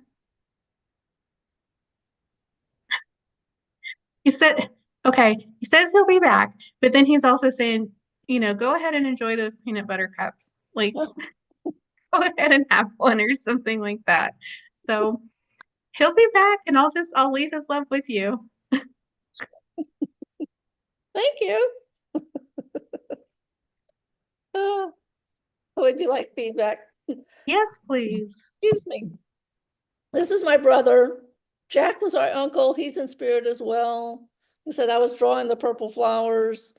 He said, okay, he says he'll be back, but then he's also saying, go ahead and enjoy those peanut butter cups. Like, go ahead and have one or something like that. So he'll be back and I'll leave his love with you. Thank you. Would you like feedback? Yes, please. Excuse me. This is my brother. Jack was our uncle. He's in spirit as well. He said I was drawing the purple flowers.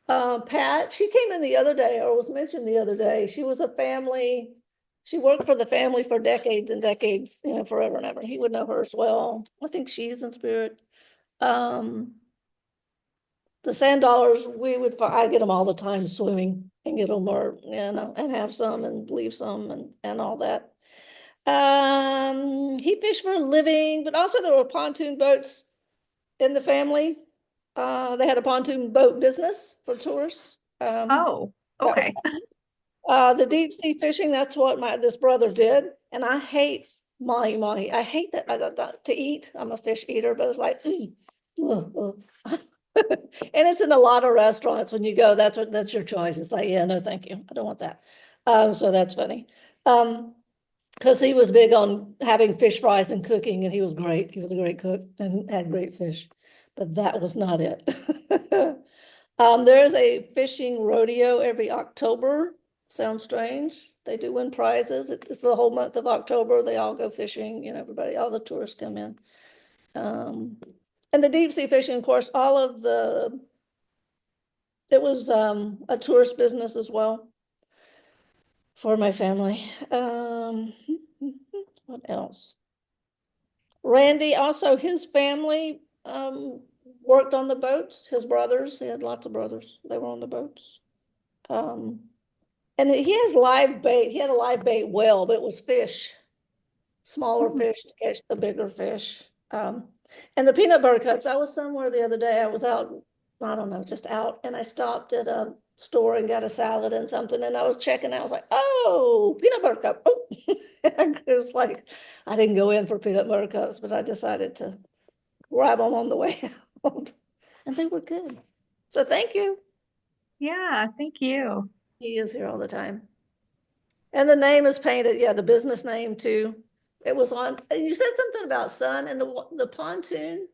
Pat, she came in the other day, or was mentioned the other day. She was a family. She worked for the family for decades and decades, forever and ever. He would know her as well. I think she's in spirit. The sand dollars, I get them all the time swimming and get them, or, and have some and leave some and all that. He fished for a living, but also there were pontoon boats in the family. They had a pontoon boat business for tourists. Oh, That was okay. the deep sea fishing. That's what this brother did, and I hate mahi. I hate that to eat. I'm a fish eater, but it's like, ugh, ugh. And it's in a lot of restaurants when you go. That's your choice. It's like, yeah, no, thank you. I don't want that. So that's funny. Because he was big on having fish fries and cooking, and he was great. He was a great cook and had great fish, but that was not it. There is a fishing rodeo every October. Sounds strange. They do win prizes. It's the whole month of October. They all go fishing. Everybody, all the tourists come in. And the deep sea fishing, of course, it was a tourist business as well for my family. What else? Randy, also his family worked on the boats. His brothers, he had lots of brothers. They were on the boats. And he has live bait. He had a live bait well, but it was fish, smaller fish to catch the bigger fish. And the peanut butter cups, I was somewhere the other day. I was out, I don't know, just out, and I stopped at a store and got a salad and something, and I was checking out. I was like, oh, peanut butter cup. Oh, it was like, I didn't go in for peanut butter cups, but I decided to grab them on the way out, and they were good. So thank you. Yeah, thank you. He is here all the time. And the name is painted, yeah, the business name too. It was on, you said something about sun and the pontoon.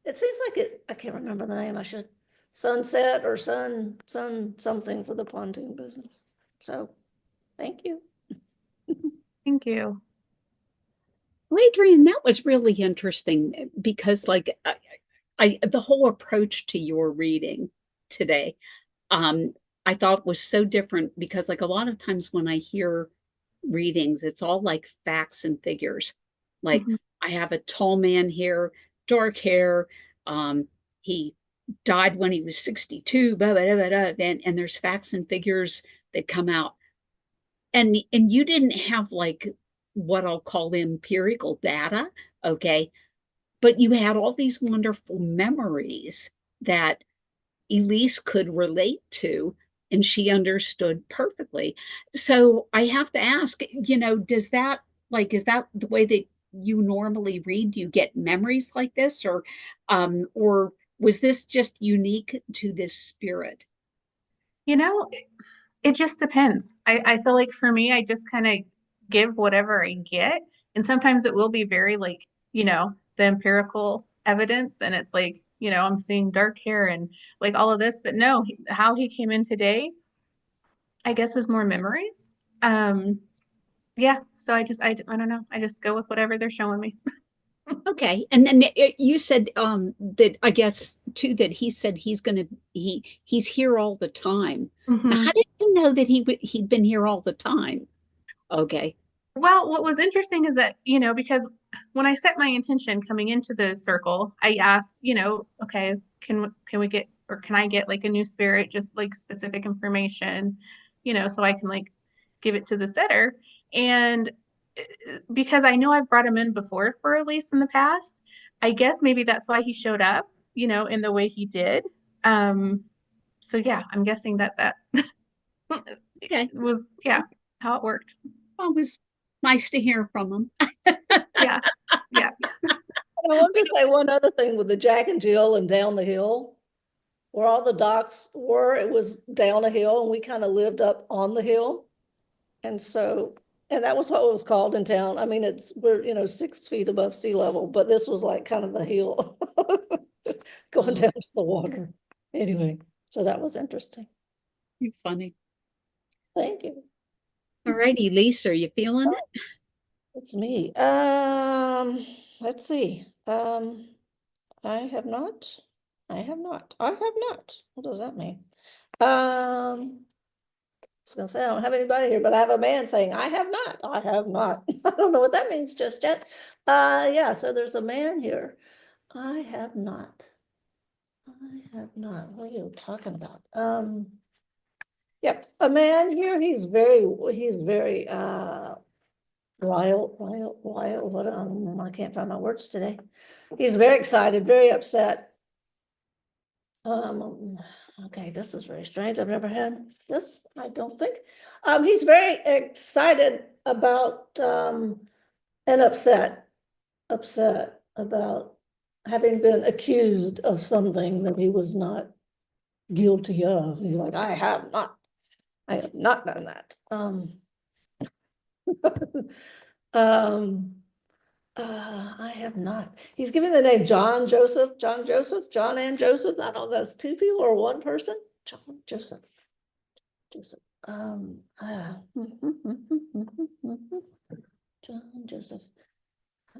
It seems like I can't remember the name. I should. Sunset or sun something for the pontoon business. So thank you. Thank you. Well, Adrienne, that was really interesting because like the whole approach to your reading today, I thought was so different because like a lot of times when I hear readings, it's all like facts and figures. Like I have a tall man here, dark hair, he died when he was 62, blah, blah, blah, blah, and there's facts and figures that come out. And you didn't have like what I'll call empirical data, okay? But you had all these wonderful memories that Elise could relate to, and she understood perfectly. So I have to ask, is that the way that you normally read? Do you get memories like this, or was this just unique to this spirit? It just depends. I feel like for me, I just kind of give whatever I get. And sometimes it will be very like, the empirical evidence. And it's like, I'm seeing dark hair and like all of this. But no, how he came in today, I guess was more memories. Yeah. So I don't know. I just go with whatever they're showing me. Okay, and then you said that I guess too that he said he's here all the time. Now, Mhm. how did you know that he'd been here all the time? Okay, Well, what was interesting is that, because when I set my intention coming into the circle, I asked, okay, can we get, or can I get like a new spirit, just like specific information, so I can like give it to the setter. And because I know I've brought him in before for Elise in the past. I guess maybe that's why he showed up, in the way he did. So yeah, I'm guessing that Okay. was, how it worked. Always nice to hear from him. Yeah. Yeah. I want to say one other thing with the Jack and Jill and down the hill, where all the docks were, it was down a hill and we kind of lived up on the hill. And so, and that was what it was called in town. I mean, we're 6 feet above sea level, but this was like kind of the hill going down to the water. Anyway, so that was interesting. You're funny. Thank you. All righty, Elise, are you feeling it? It's me. Let's see. I have not. What does that mean? I was gonna say I don't have anybody here, but I have a man saying I have not. I don't know what that means just yet. Yeah, so there's a man here. I have not. What are you talking about? Yep, a man here. He's very wild. What I can't find my words today. He's very excited, very upset. Okay, this is very strange. I've never had this, I don't think. He's very excited about and upset about having been accused of something that he was not guilty of. He's like, I have not done that. I have not. He's given the name John and Joseph. I don't know, that's two people or one person. John Joseph. John Joseph.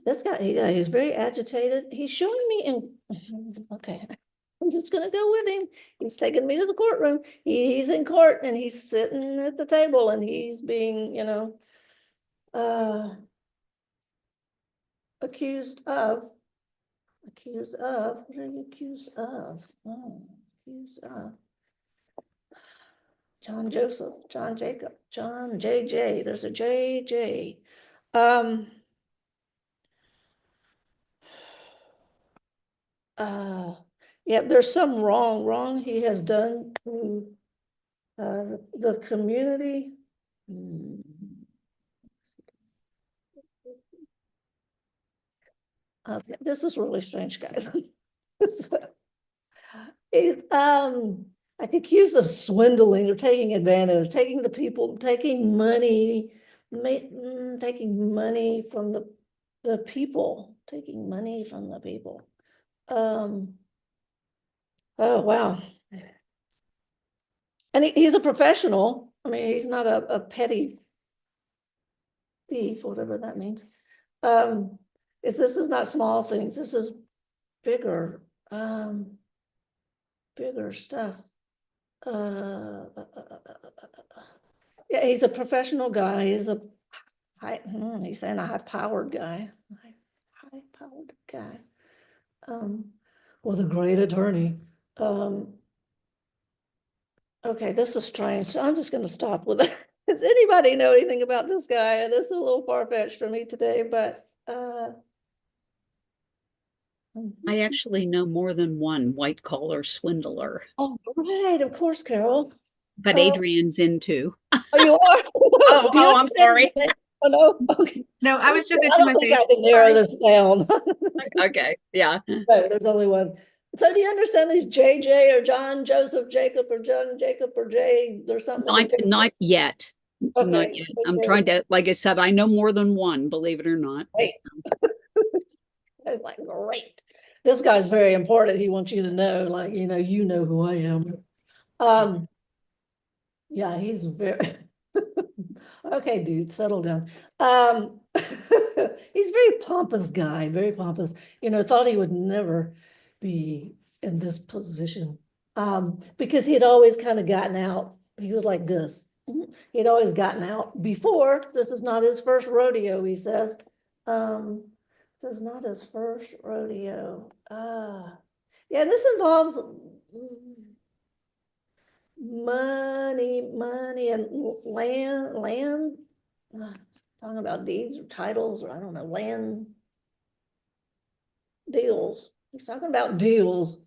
This guy, he's very agitated. He's showing me okay. I'm just gonna go with him. He's taking me to the courtroom. He's in court and he's sitting at the table and he's being, accused of, what are you accused of? Accused of. John Joseph, John Jacob, John JJ, there's a JJ. Yeah, there's some wrong he has done to the community. Okay, this is really strange, guys. He's I think accused of swindling or taking advantage, taking money from the people, Oh, wow. And he's a professional. I mean, he's not a petty thief, whatever that means. This is not small things. This is bigger stuff. Yeah, he's a professional guy. He's saying a high-powered guy. High-powered guy. With a great attorney. Okay, this is strange. So I'm just going to stop with it. Does anybody know anything about this guy? This is a little far-fetched for me today, but I actually know more than one white-collar swindler. oh, right, of course, Carol. But Adrienne's in too. Oh, you are? Oh, I'm sorry. Oh, no? Okay. No, I was just I itching don't my think face. I can narrow this down. Okay, yeah. Right, there's only one. So do you understand these JJ or John, Joseph, Jacob, or John, Jacob, or Jay? There's something. Not yet. Okay. Not yet. I'm trying to, like I said, I know more than one, believe it or not. Great. I was like, great. This guy's very important. He wants you to know, like, you know who I am. Yeah, he's very okay, dude, settle down. He's a very pompous guy, very pompous. Thought he would never be in this position. Because he had always kind of gotten out. He was like this. He'd always gotten out before. This is not his first rodeo, he says. This is not his first rodeo. Yeah, this involves money and land. talking about deeds or titles, or I don't know, land deals. He's talking about deals.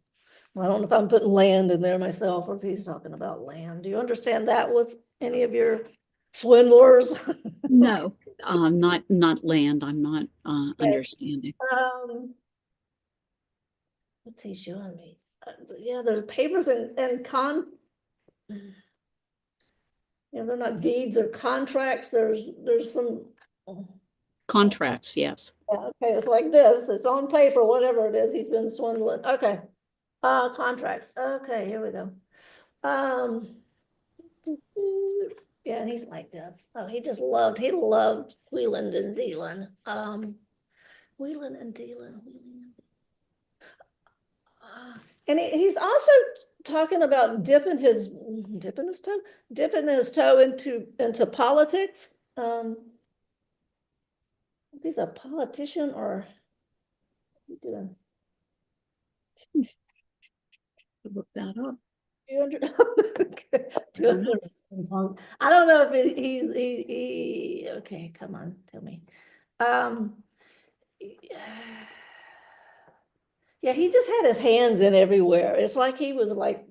Well, I don't know if I'm putting land in there myself or if he's talking about land. Do you understand that with any of your swindlers? No, not land. I'm not Okay. understanding. What's he showing me? Yeah, there's papers and they're not deeds or contracts. There's some. Contracts, yes. Yeah, okay, it's like this. It's on paper, whatever it is. He's been swindling. Okay. Contracts. Okay, here we go. Yeah, and he's like this. Oh, he loved wheeling and dealing. Wheeling and dealing. And he's also talking about dipping his toe into politics. If he's a politician or what are you doing? Look that up. 200. I don't know if he okay, come on, tell me. Yeah, he just had his hands in everywhere. It's like he was like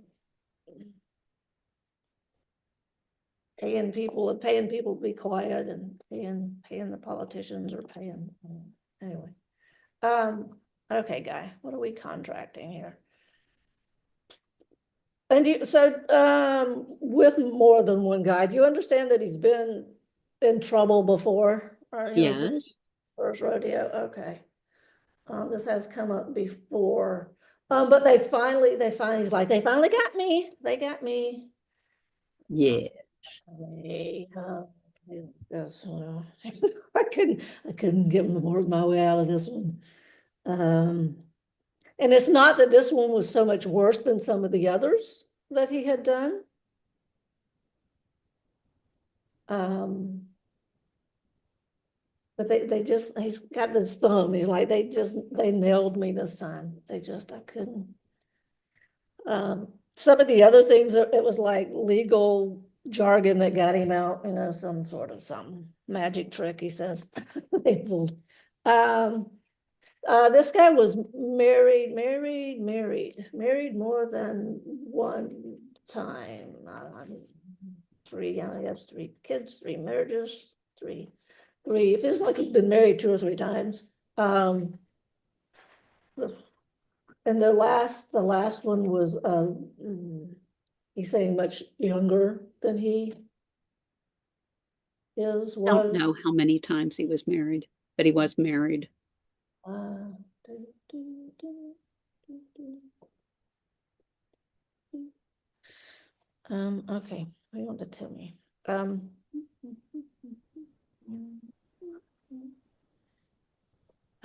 paying people to be quiet and paying the politicians or paying anyway. Okay, Guy, what are we contracting here? And with more than one guy, do you understand that he's been in trouble before? Or, this is Yes. first rodeo, okay. This has come up before. But they finally, he's like, they finally got me. They got me. Yes. This, I couldn't get my way out of this one. And it's not that this one was so much worse than some of the others that he had done. But he's got this thumb. He's like, they nailed me this time. I couldn't. Some of the other things, it was like legal jargon that got him out, some sort of some magic trick, he says. They pulled. This guy was married more than one time. Three, I guess 3 kids, 3 marriages, three. It feels like he's been married 2 or 3 times. And the last one was, he's saying much younger than he was. Don't know how many times he was married, but he was married. Okay, what do you want to tell me?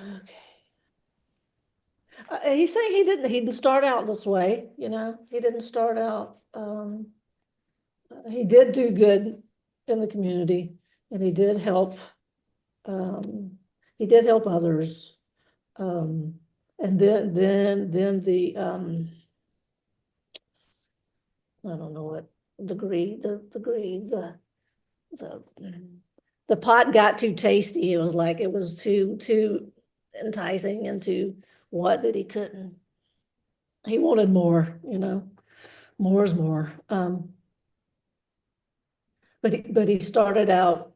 Okay. He's saying he didn't start out this way, he didn't start out, he did do good in the community and he did help others. And then the, I don't know what, the greed, the pot got too tasty. It was like, it was too enticing and too what that he couldn't. He wanted more, more is more. But he started out,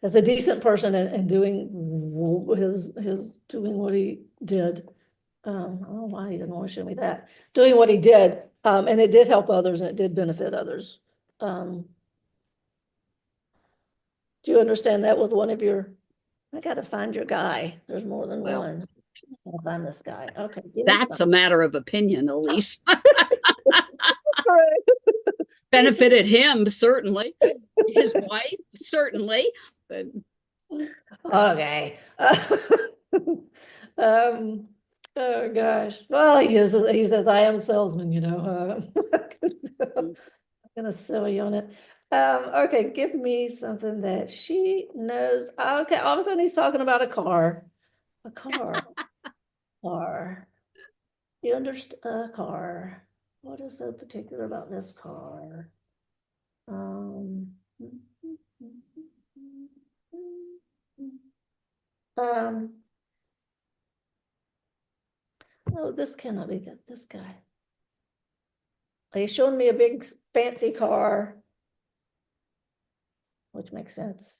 as a decent person and doing doing what he did. I don't know why he didn't want to show me that. Doing what he did, and it did help others and it did benefit others. Do you understand that with one of your? I got to find your guy. There's more than one. I'll find this guy. Okay. That's a matter of opinion, Elise. Benefited him, certainly. His wife, certainly. But okay. Oh gosh. Well, he says, I am a salesman, I'm gonna sell you on it. Okay, give me something that she knows. Okay, all of a sudden he's talking about a car. A car. You understand a car. What is so particular about this car? Um, oh, this cannot be good. This guy. He's showing me a big fancy car, which makes sense.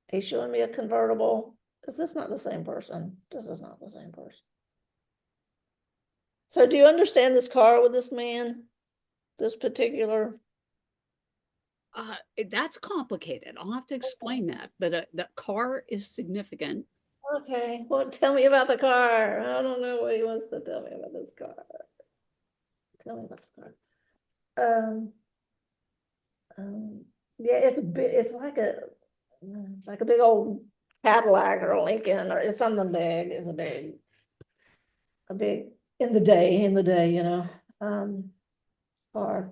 He's showing me a convertible. Is this not the same person? This is not the same person. So do you understand this car with this man? This particular? That's complicated. I'll have to explain that, but the car is significant. Okay, well, tell me about the car. I don't know what he wants to tell me about this car. Tell me about the car. Yeah, it's a big, it's like a big old Cadillac or a Lincoln, or it's something big. It's a big in the day, you know, car.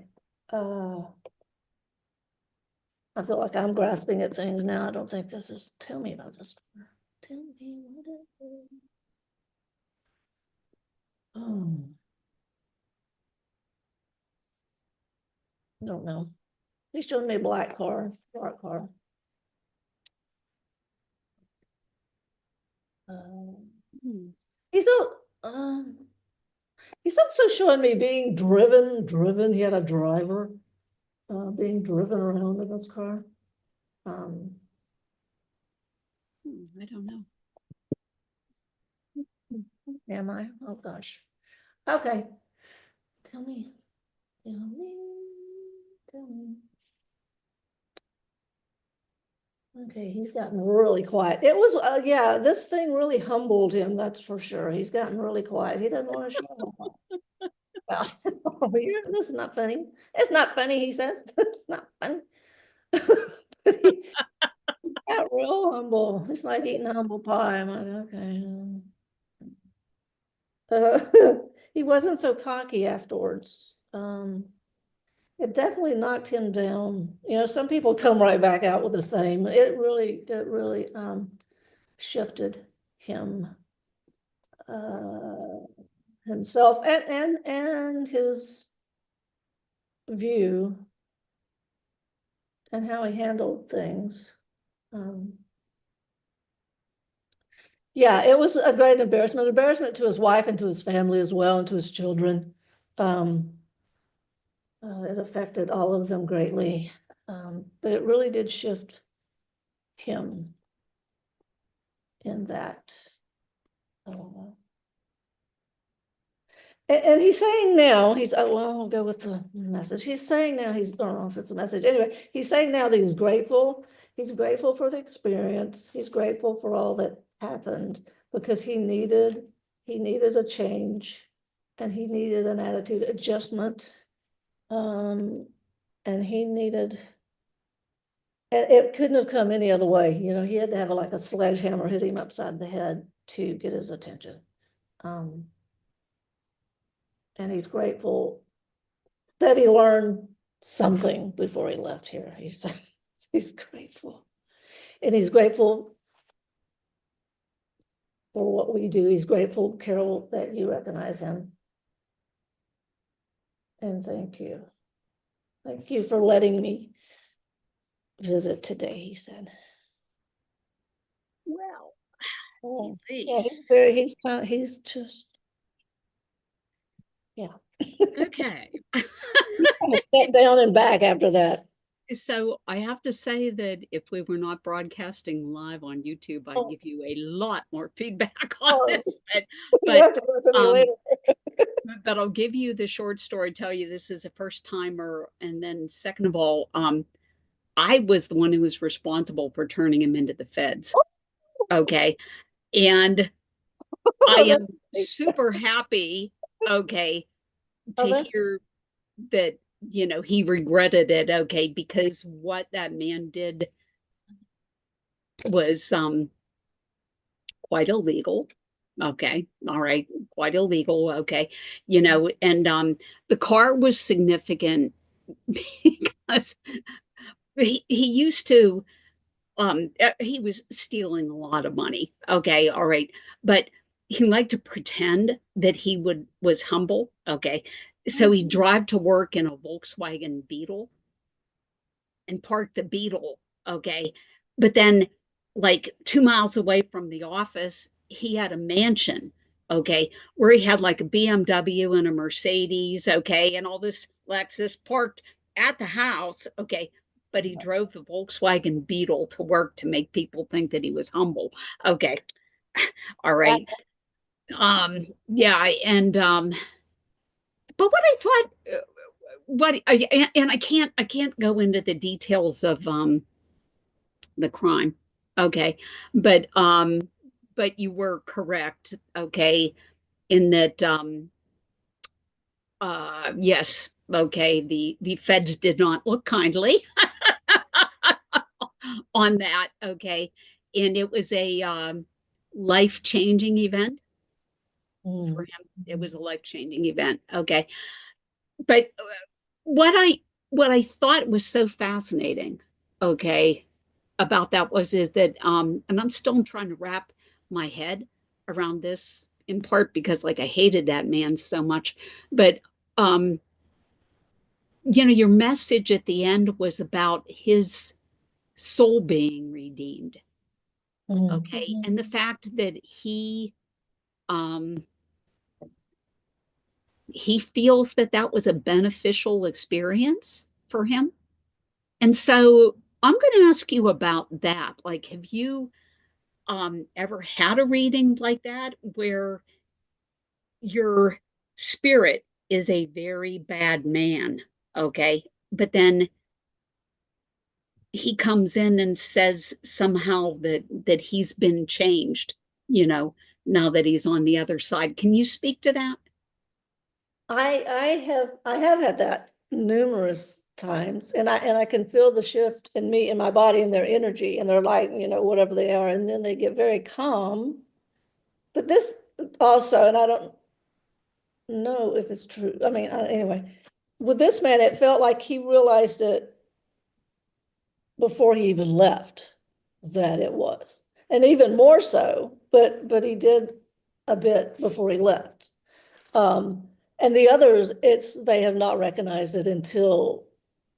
I feel like I'm grasping at things now. I don't think this is, tell me about this car. Tell me what it is. Oh. I don't know. He's showing me a black car, dark car. He's also showing me being driven. He had a driver, being driven around in this car. I don't know. Am I? Oh gosh. Okay. Tell me. Okay, he's gotten really quiet. It was, yeah, this thing really humbled him, that's for sure. He's gotten really quiet. He doesn't want to show up. Well, this is not funny. It's not funny, he says. It's not funny. But he got real humble. It's like eating humble pie. I'm like, okay. He wasn't so cocky afterwards. It definitely knocked him down. You know, some people come right back out with the same. It really shifted him, himself and his view and how he handled things. Yeah, it was a great embarrassment to his wife and to his family as well, and to his children. It affected all of them greatly, but it really did shift him in that. And he's saying now, well, I'll go with the message. He's saying now, I don't know if it's a message. Anyway, he's saying now that he's grateful. He's grateful for the experience. He's grateful for all that happened, because he needed a change, and he needed an attitude adjustment. And he needed, it couldn't have come any other way. You know, he had to have like a sledgehammer hit him upside the head to get his attention. And he's grateful that he learned something before he left here. He's grateful. And he's grateful for what we do. He's grateful, Carol, that you recognize him. And thank you. Thank you for letting me visit today, he said. Well, yeah, he's just, yeah. okay. Step down and back after that. So I have to say that if we were not broadcasting live on YouTube, I'd give you a lot more feedback on this. You have to go to me later. But I'll give you the short story, tell you this is a first timer. And then second of all, I was the one who was responsible for turning him into the feds. Okay. And I am super happy, okay, to hear that, you know, he regretted it, okay, because what that man did was quite illegal. Okay, all right, quite illegal, okay, you know, and the car was significant because he used to he was stealing a lot of money, okay, all right, but he liked to pretend that he was humble, okay, so he'd drive to work in a Volkswagen Beetle and park the Beetle, okay, but then like 2 miles away from the office, he had a mansion, okay, where he had like a BMW and a Mercedes, okay, and all this Lexus parked at the house, okay, but he drove the Volkswagen Beetle to work to make people think that he was humble. Okay. All right. That's Yeah, and but what I thought and I can't go into the details of the crime. Okay. But you were correct, okay, in that yes, okay, the feds did not look kindly on that, okay. And it was a life-changing event for him. It was a life-changing event, okay. But what I thought was so fascinating, okay, about that is that and I'm still trying to wrap my head around this, in part because like I hated that man so much. But um your message at the end was about his soul being redeemed, okay, and the fact that um he feels that that was a beneficial experience for him. And so I'm going to ask you about that. Like, have you ever had a reading like that where your spirit is a very bad man, okay, but then he comes in and says somehow that he's been changed, now that he's on the other side? Can you speak to that? I have had that numerous times, and I can feel the shift in me, in my body, and their energy, and they're like, whatever they are, and then they get very calm. But this also, and I don't know if it's true. I mean, anyway, with this man, it felt like he realized it before he even left that it was, and even more so, but he did a bit before he left. And the others, they have not recognized it until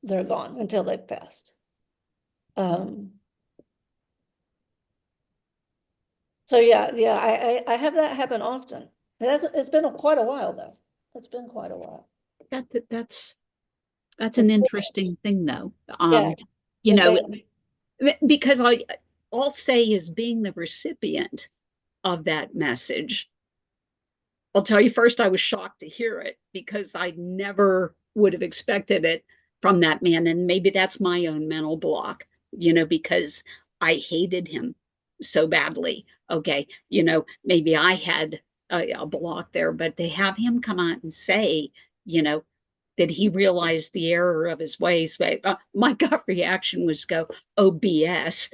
they're gone, until they've passed. So yeah, I have that happen often. It's been quite a while though. It's been quite a while. That's an interesting thing, though. Yeah. You know, Okay. because I'll say, is being the recipient of that message, I'll tell you first, I was shocked to hear it because I never would have expected it from that man. And maybe that's my own mental block, because I hated him so badly. Okay. Maybe I had a block there, but to have him come out and say, you know, that he realized the error of his ways, my gut reaction was go, oh, BS.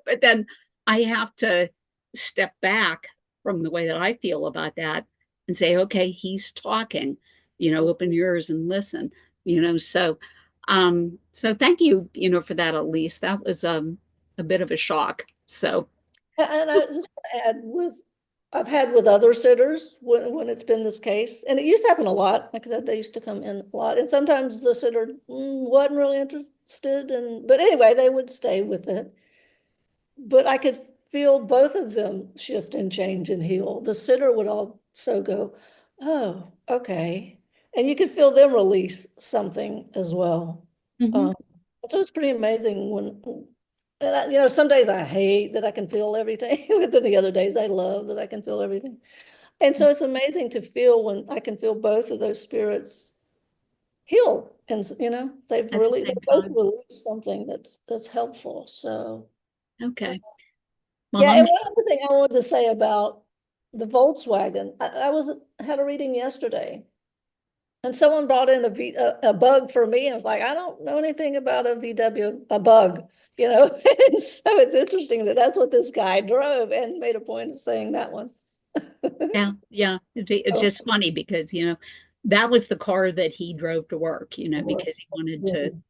But then I have to step back from the way that I feel about that and say, okay, he's talking, open your ears and listen, so thank you, for that, Elise. That was a bit of a shock. So And I just want to add I've had with other sitters when it's been this case, and it used to happen a lot. Like I said, they used to come in a lot, and sometimes the sitter wasn't really interested, but anyway, they would stay with it. But I could feel both of them shift and change and heal. The sitter would also go, oh, okay. And you could feel them release something as well. mhm. So it's pretty amazing and some days I hate that I can feel everything, but then the other days I love that I can feel everything. And so it's amazing to feel when I can feel both of those spirits heal. And, At the they same both time. release something that's helpful. So. Okay. Well, Yeah, and one other thing I wanted to say about the Volkswagen, I had a reading yesterday, and someone brought in a bug for me, and I was like, I don't know anything about a VW, a bug, and so it's interesting that that's what this guy drove and made a point of saying that one. yeah. It's just funny because, that was the car that he drove to work, because he wanted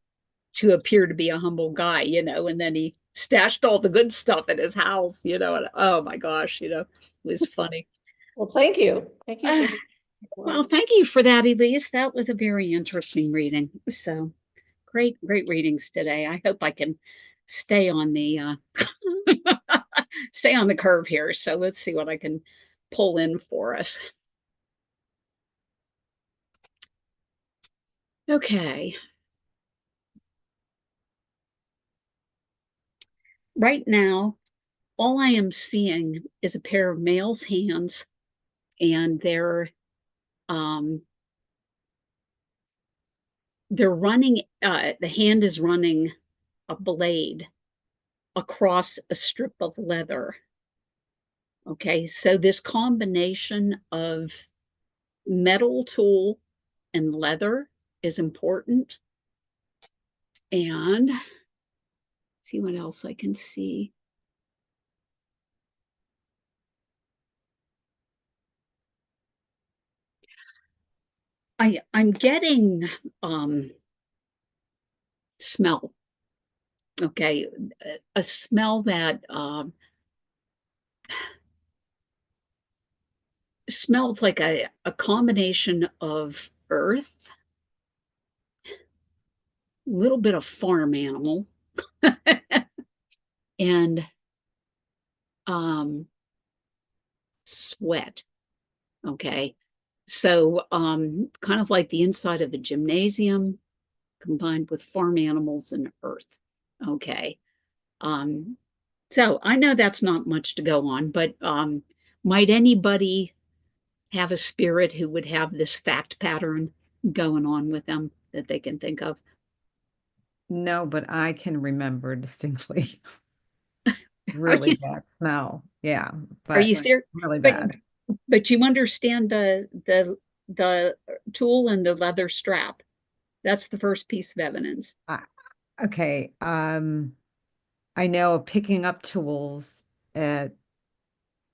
to appear to be a humble guy, and then he stashed all the good stuff in his house, and oh my gosh, it was funny. Well, thank you. Thank you for. Well, thank you for that, Elise. That was a very interesting reading. So great readings today. I hope I can stay on the stay on the curve here. So let's see what I can pull in for us. Okay. Right now, all I am seeing is a pair of male's hands, and they're running, the hand is running a blade across a strip of leather. Okay, so this combination of metal tool and leather is important. And see what else I can see. I'm getting smell. Okay, a smell that smells like a combination of earth, a little bit of farm animal, and sweat. Okay, so kind of like the inside of a gymnasium combined with farm animals and earth. Okay, so I know that's not much to go on, but might anybody have a spirit who would have this fact pattern going on with them that they can think of? No, but I can remember distinctly. Are Really you bad smell. Yeah, are but you serious? really But bad. but you understand the tool and the leather strap. That's the first piece of evidence. Okay, I know picking up tools, uh,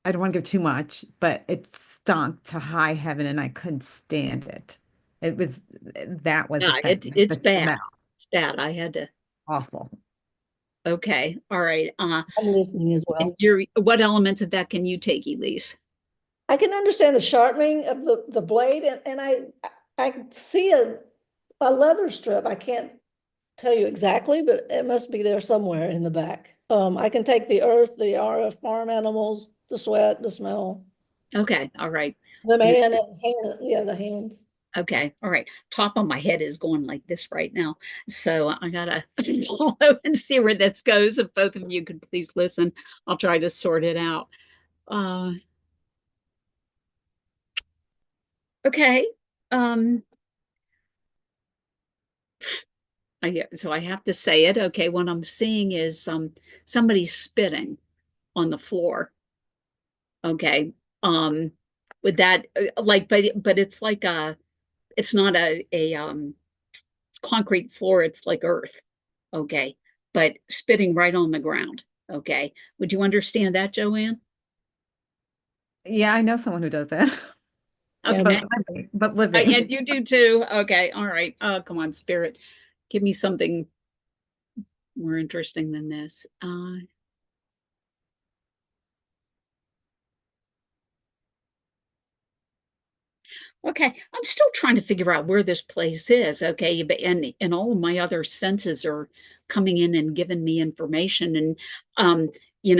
I don't want to give too much, but it stunk to high heaven and I couldn't stand it. That was Yeah, offensive, it's the bad. smell, It's bad. I had to. awful. Okay, all right. I'm listening as And well. what elements of that can you take, Elise? I can understand the sharpening of the blade, and I see a leather strip. I can't tell you exactly, but it must be there somewhere in the back. I can take the earth, the aura, farm animals, the sweat, the smell, Okay, all right. the man and hand, yeah, the hands. Okay, all right. Top of my head is going like this right now. So I gotta follow and see where this goes. If both of you could please listen, I'll try to sort it out. Uh, okay. Um, so I have to say it. Okay, what I'm seeing is somebody spitting on the floor. Okay. Um, with that, like, but it's like it's not a concrete floor, it's like earth. Okay. But spitting right on the ground. Okay. Would you understand that, Joann? Yeah, I know someone who does that. Okay. But living. Yeah, you do too. Okay. All right. Oh, come on, spirit. Give me something more interesting than this. Okay, I'm still trying to figure out where this place is. Okay, but and all of my other senses are coming in and giving me information, and um,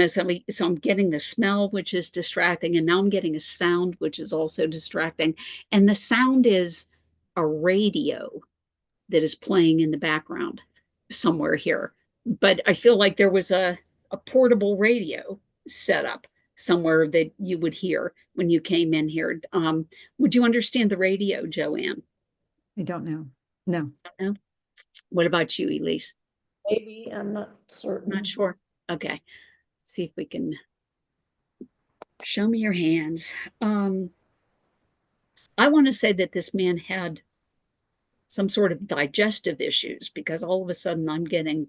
so I'm getting the smell, which is distracting, and now I'm getting a sound, which is also distracting, and the sound is a radio that is playing in the background somewhere here. But I feel like there was a portable radio set up somewhere that you would hear when you came in here. Would you understand the radio, Joann? I don't know. No. No? What about you, Elise? Maybe, I'm not certain. Not sure. Okay. See if we can show me your hands. I want to say that this man had some sort of digestive issues because all of a sudden I'm getting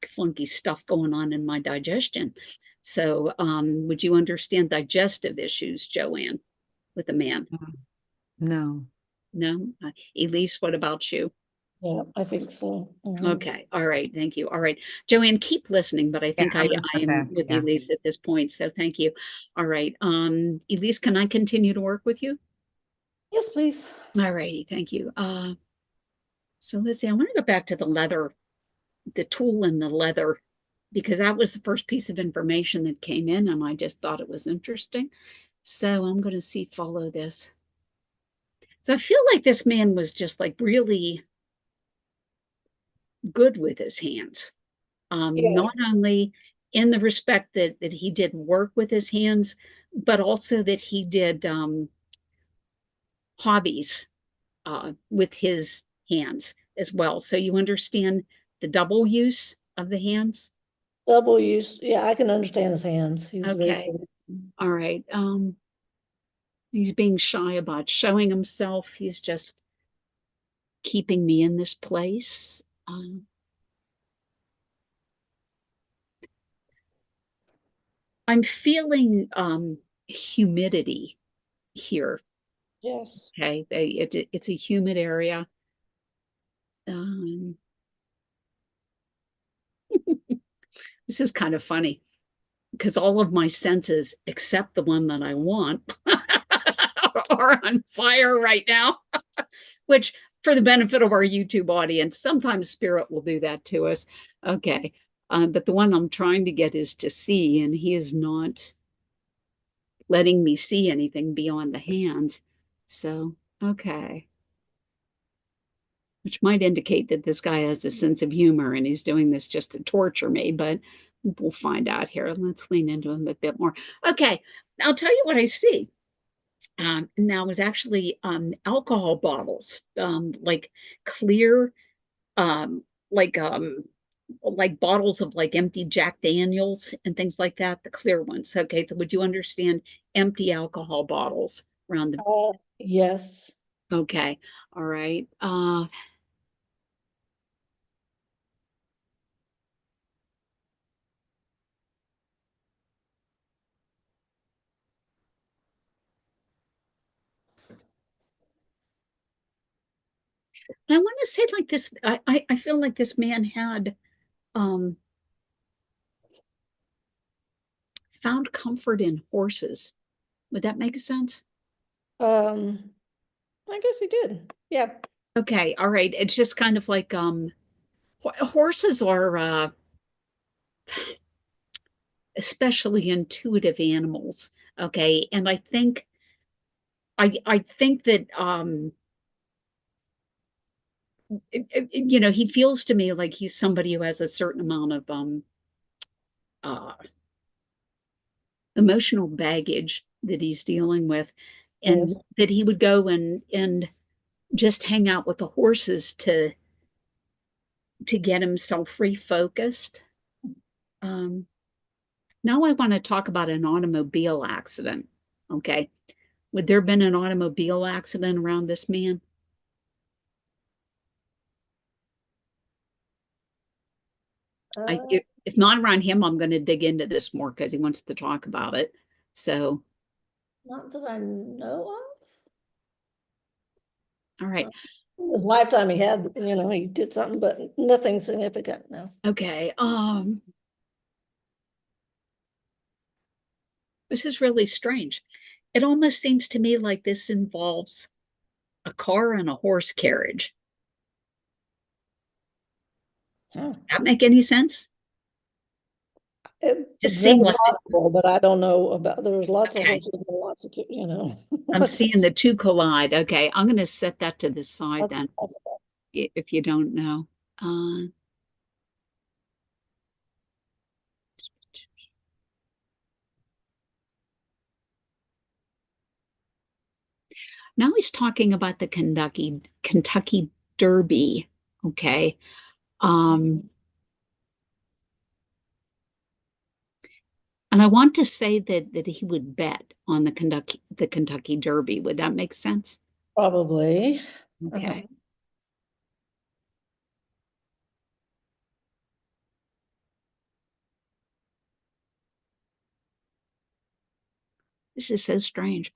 flunky stuff going on in my digestion. So, would you understand digestive issues, Joann, with a man? No. No? Elise, what about you? Yeah, I think so. Okay. All right. Thank you. All right. Joann, keep listening, but I Yeah, think I'm gonna I step am back. with Yeah. Elise at this point. So thank you. All right. Elise, can I continue to work with you? Yes, please. All righty. Thank you. So let's see. I want to go back to the the tool and the leather, because that was the first piece of information that came in, and I just thought it was interesting. So I'm going to follow this. So I feel like this man was just like really good with his hands. Not Yes. only in the respect that he did work with his hands, but also that he did hobbies with his hands as well. So you understand the double use of the hands? Double use. Yeah, I can understand his hands. He was very Okay. good. All right. He's being shy about showing himself. He's just keeping me in this place. I'm feeling humidity here. Yes. Okay, it's a humid area. This is kind of funny because all of my senses, except the one that I want, are on fire right now, which for the benefit of our YouTube audience, sometimes spirit will do that to us. Okay. But the one I'm trying to get is to see, and he is not letting me see anything beyond the hands. So, okay. Which might indicate that this guy has a sense of humor and he's doing this just to torture me, but we'll find out here. Let's lean into him a bit more. Okay, I'll tell you what I see. Now it was actually alcohol bottles, like clear, um, like um, like bottles of like empty Jack Daniels and things like that, the clear ones. Okay, so would you understand empty alcohol bottles around the? Yes. Okay, all right. I want to say like this, I feel like this man had found comfort in horses. Would that make sense? Um, I guess he did. Yeah. Okay, all right. It's just kind of like horses are especially intuitive animals. Okay, and I think that you know, he feels to me like he's somebody who has a certain amount of uh emotional baggage that he's dealing with, and Yes. that he would go and just hang out with the horses to get himself refocused. Um, Now I want to talk about an automobile accident. Okay. Would there have been an automobile accident around this man? Uh, If not around him, I'm going to dig into this more because he wants to talk about it. So, not that I know all right. of. His lifetime he had, he did something, but nothing significant, no. Okay. This is really strange. It almost seems to me like this involves a car and a horse carriage. Huh. That make any sense? Just It's very seemed like possible, but I don't know about, there's lots of okay. horses and lots of, I'm seeing the two collide. Okay, I'm going to set that to the side that's then, possible. if you don't know. Now he's talking about the Kentucky Derby. Okay. And I want to say that he would bet on the Kentucky Derby. Would that make sense? Probably. Okay. This is so strange.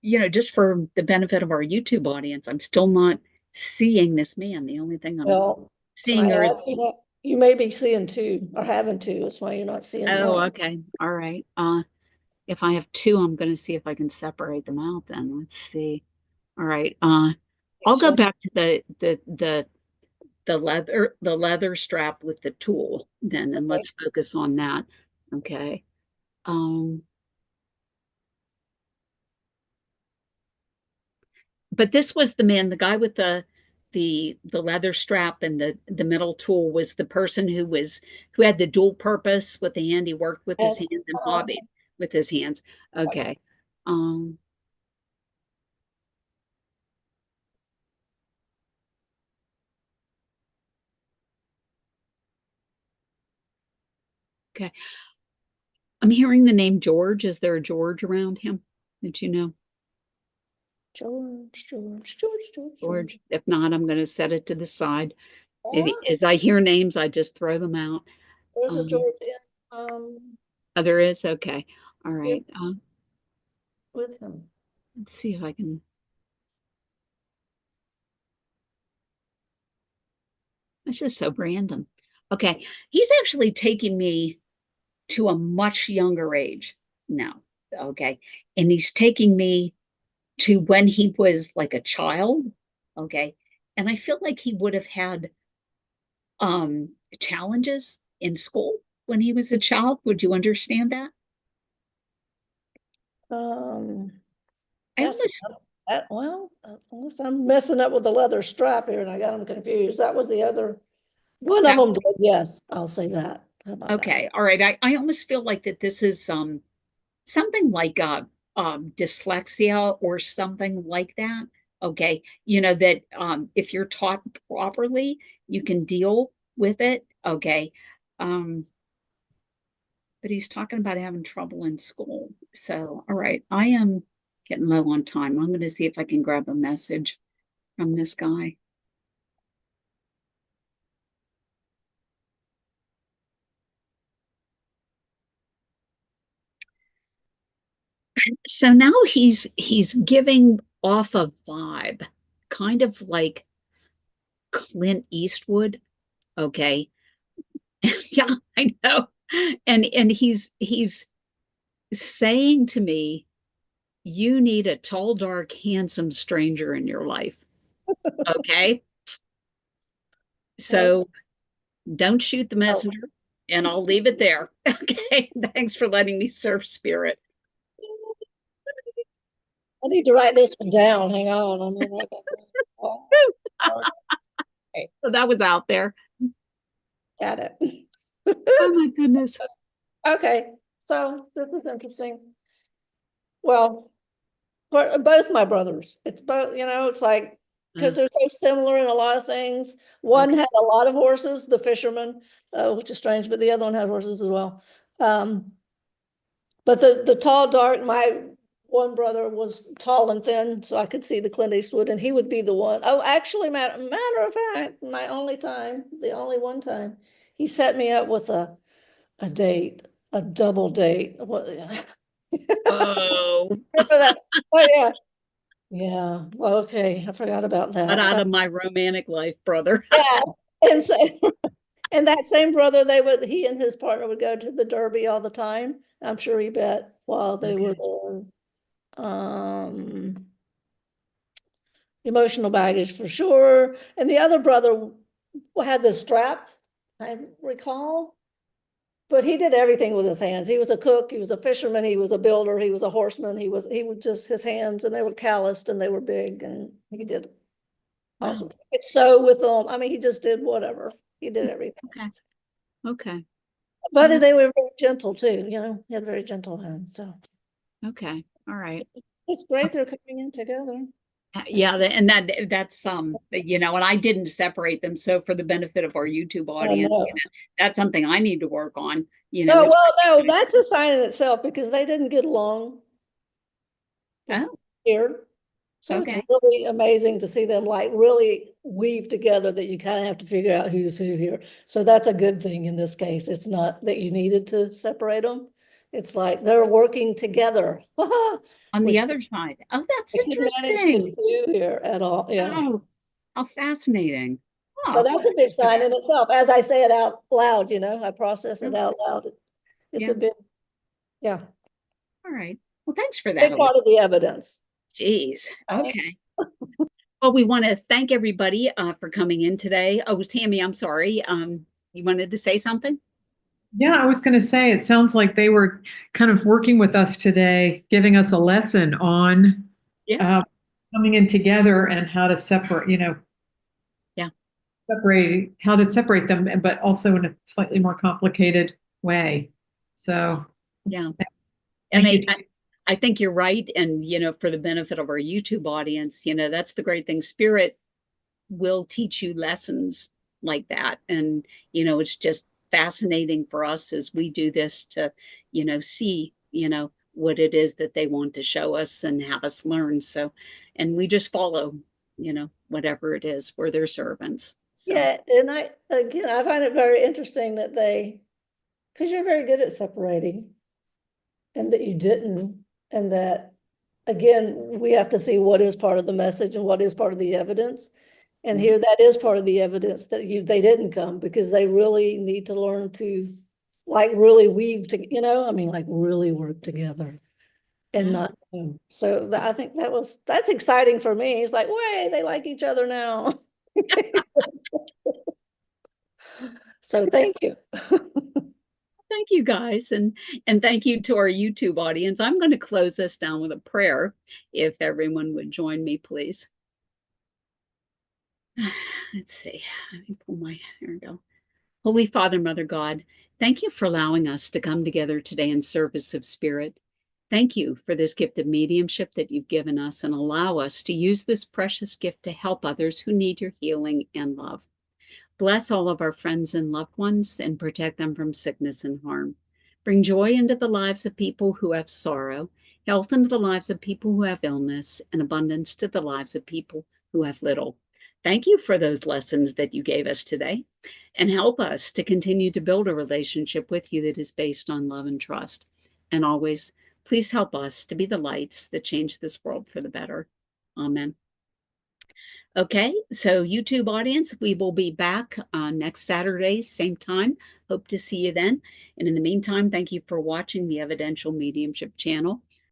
You know, just for the benefit of our YouTube audience, I'm still not seeing this man. The only thing I'm Well, can I seeing are add his. to that? You may be seeing two or having two. That's why you're not seeing Oh, one. okay. All right. If I have two, I'm going to see if I can separate them out then. Let's see. All right. I'll go So, back to the the leather strap with the tool then, and let's focus on that. Okay. But this was the man, the guy with the leather strap and the metal tool was the person who had the dual purpose with the hand. He worked with his hands and hobbied with his hands. Okay. Okay. I'm hearing the name George. Is there a George around him that you know? George. If not, I'm going to set it to the side. As I hear names, I just throw them out. There's a George in, Oh, there is? Okay. All right. with him. Let's see if I can. This is so random. Okay. He's actually taking me to a much younger age now. Okay. And he's taking me to when he was like a child. Okay. And I feel like he would have had challenges in school when he was a child. Would you understand that? Yes, well, unless I'm messing up with the leather strap here and I got them confused. That was the other one of them did, yes, I'll say that. How about that? Okay, all right. I almost feel like that this is something like dyslexia or something like that. Okay, that if you're taught properly, you can deal with it. Okay, but he's talking about having trouble in school. So, all right, I am getting low on time. I'm going to see if I can grab a message from this guy. So now he's giving off a vibe, kind of like Clint Eastwood. Okay. Yeah, I know. And he's saying to me, you need a tall, dark, handsome stranger in your life. Okay. So don't shoot the messenger, and I'll leave it there. Okay. Thanks for letting me surf spirit. I need to write this one down. Hang on. So that was out there. Got it. Oh my goodness. Okay, so this is interesting. Well, for both my brothers, it's both, it's like, because they're so similar in a lot of things. One had a lot of horses, the fisherman, which is strange, but the other one had horses as well. But the tall, dark, my one brother was tall and thin, so I could see the Clint Eastwood, and he would be the one. Oh, actually, matter of fact, the only one time, he set me up with a date, a double date. What? Oh. Remember that? Oh yeah. Yeah. Well, okay. I forgot about that. Not out of my romantic life, brother. Yeah. And so, and that same brother, he and his partner would go to the Derby all the time. I'm sure he bet while they were there. Emotional baggage for sure. And the other brother had the strap, I recall. But he did everything with his hands. He was a cook, he was a fisherman, he was a builder, he was a horseman, he would just his hands, and they were calloused and they were big, and he did awesome. Wow. It's so with them. I mean, he just did whatever. He did everything. Okay. But they were very gentle too, he had very gentle hands. So okay. All right. it's great they're coming in together. Yeah, and that's and I didn't separate them. So for the benefit of our YouTube audience, that's something I need to work on. No, well, no, that's a sign in itself because they didn't get along. Here. So it's really amazing to see them like really weave together that you kind of have to figure out who's who here. So that's a good thing in this case. It's not that you needed to separate them. It's like they're working together. On the other side. Oh, that's interesting. To do here at all. Yeah. Oh, how fascinating. Oh, so that's a big sign in itself. As I say it out loud, I process it out loud. It's a bit, All right. Well, thanks for that. Big part of the evidence. Jeez. Okay. Well, we want to thank everybody for coming in today. Oh, Tammy, I'm sorry. You wanted to say something? Yeah, I was going to say, it sounds like they were kind of working with us today, giving us a lesson on Yeah. coming in together and how to separate, Yeah. how to separate them, but also in a slightly more complicated way. So, Yeah. thank And you. I think you're right. And, for the benefit of our YouTube audience, that's the great thing. Spirit will teach you lessons like that. And, it's just fascinating for us as we do this to, see, what it is that they want to show us and have us learn. So, and we just follow, whatever it is. We're their servants. So, Yeah, and I find it very interesting that because you're very good at separating, and that you didn't, and that, again, we have to see what is part of the message and what is part of the evidence. And here, that is part of the evidence that they didn't come, because they really need to learn to, like, really weave to, I mean, like, really work together and Yeah. not. So I think that's exciting for me. It's like, wait, they like each other now. So thank you. Thank you guys, and thank you to our YouTube audience. I'm going to close this down with a prayer, if everyone would join me, please. Let's see. Let me pull here we go. Holy Father, Mother God, thank you for allowing us to come together today in service of Spirit. Thank you for this gift of mediumship that you've given us, and allow us to use this precious gift to help others who need your healing and love. Bless all of our friends and loved ones and protect them from sickness and harm. Bring joy into the lives of people who have sorrow, health into the lives of people who have illness, and abundance to the lives of people who have little. Thank you for those lessons that you gave us today, and help us to continue to build a relationship with you that is based on love and trust. And always, please help us to be the lights that change this world for the better. Amen. Okay, so YouTube audience, we will be back next Saturday, same time. Hope to see you then. And in the meantime, thank you for watching the Evidential Mediumship channel.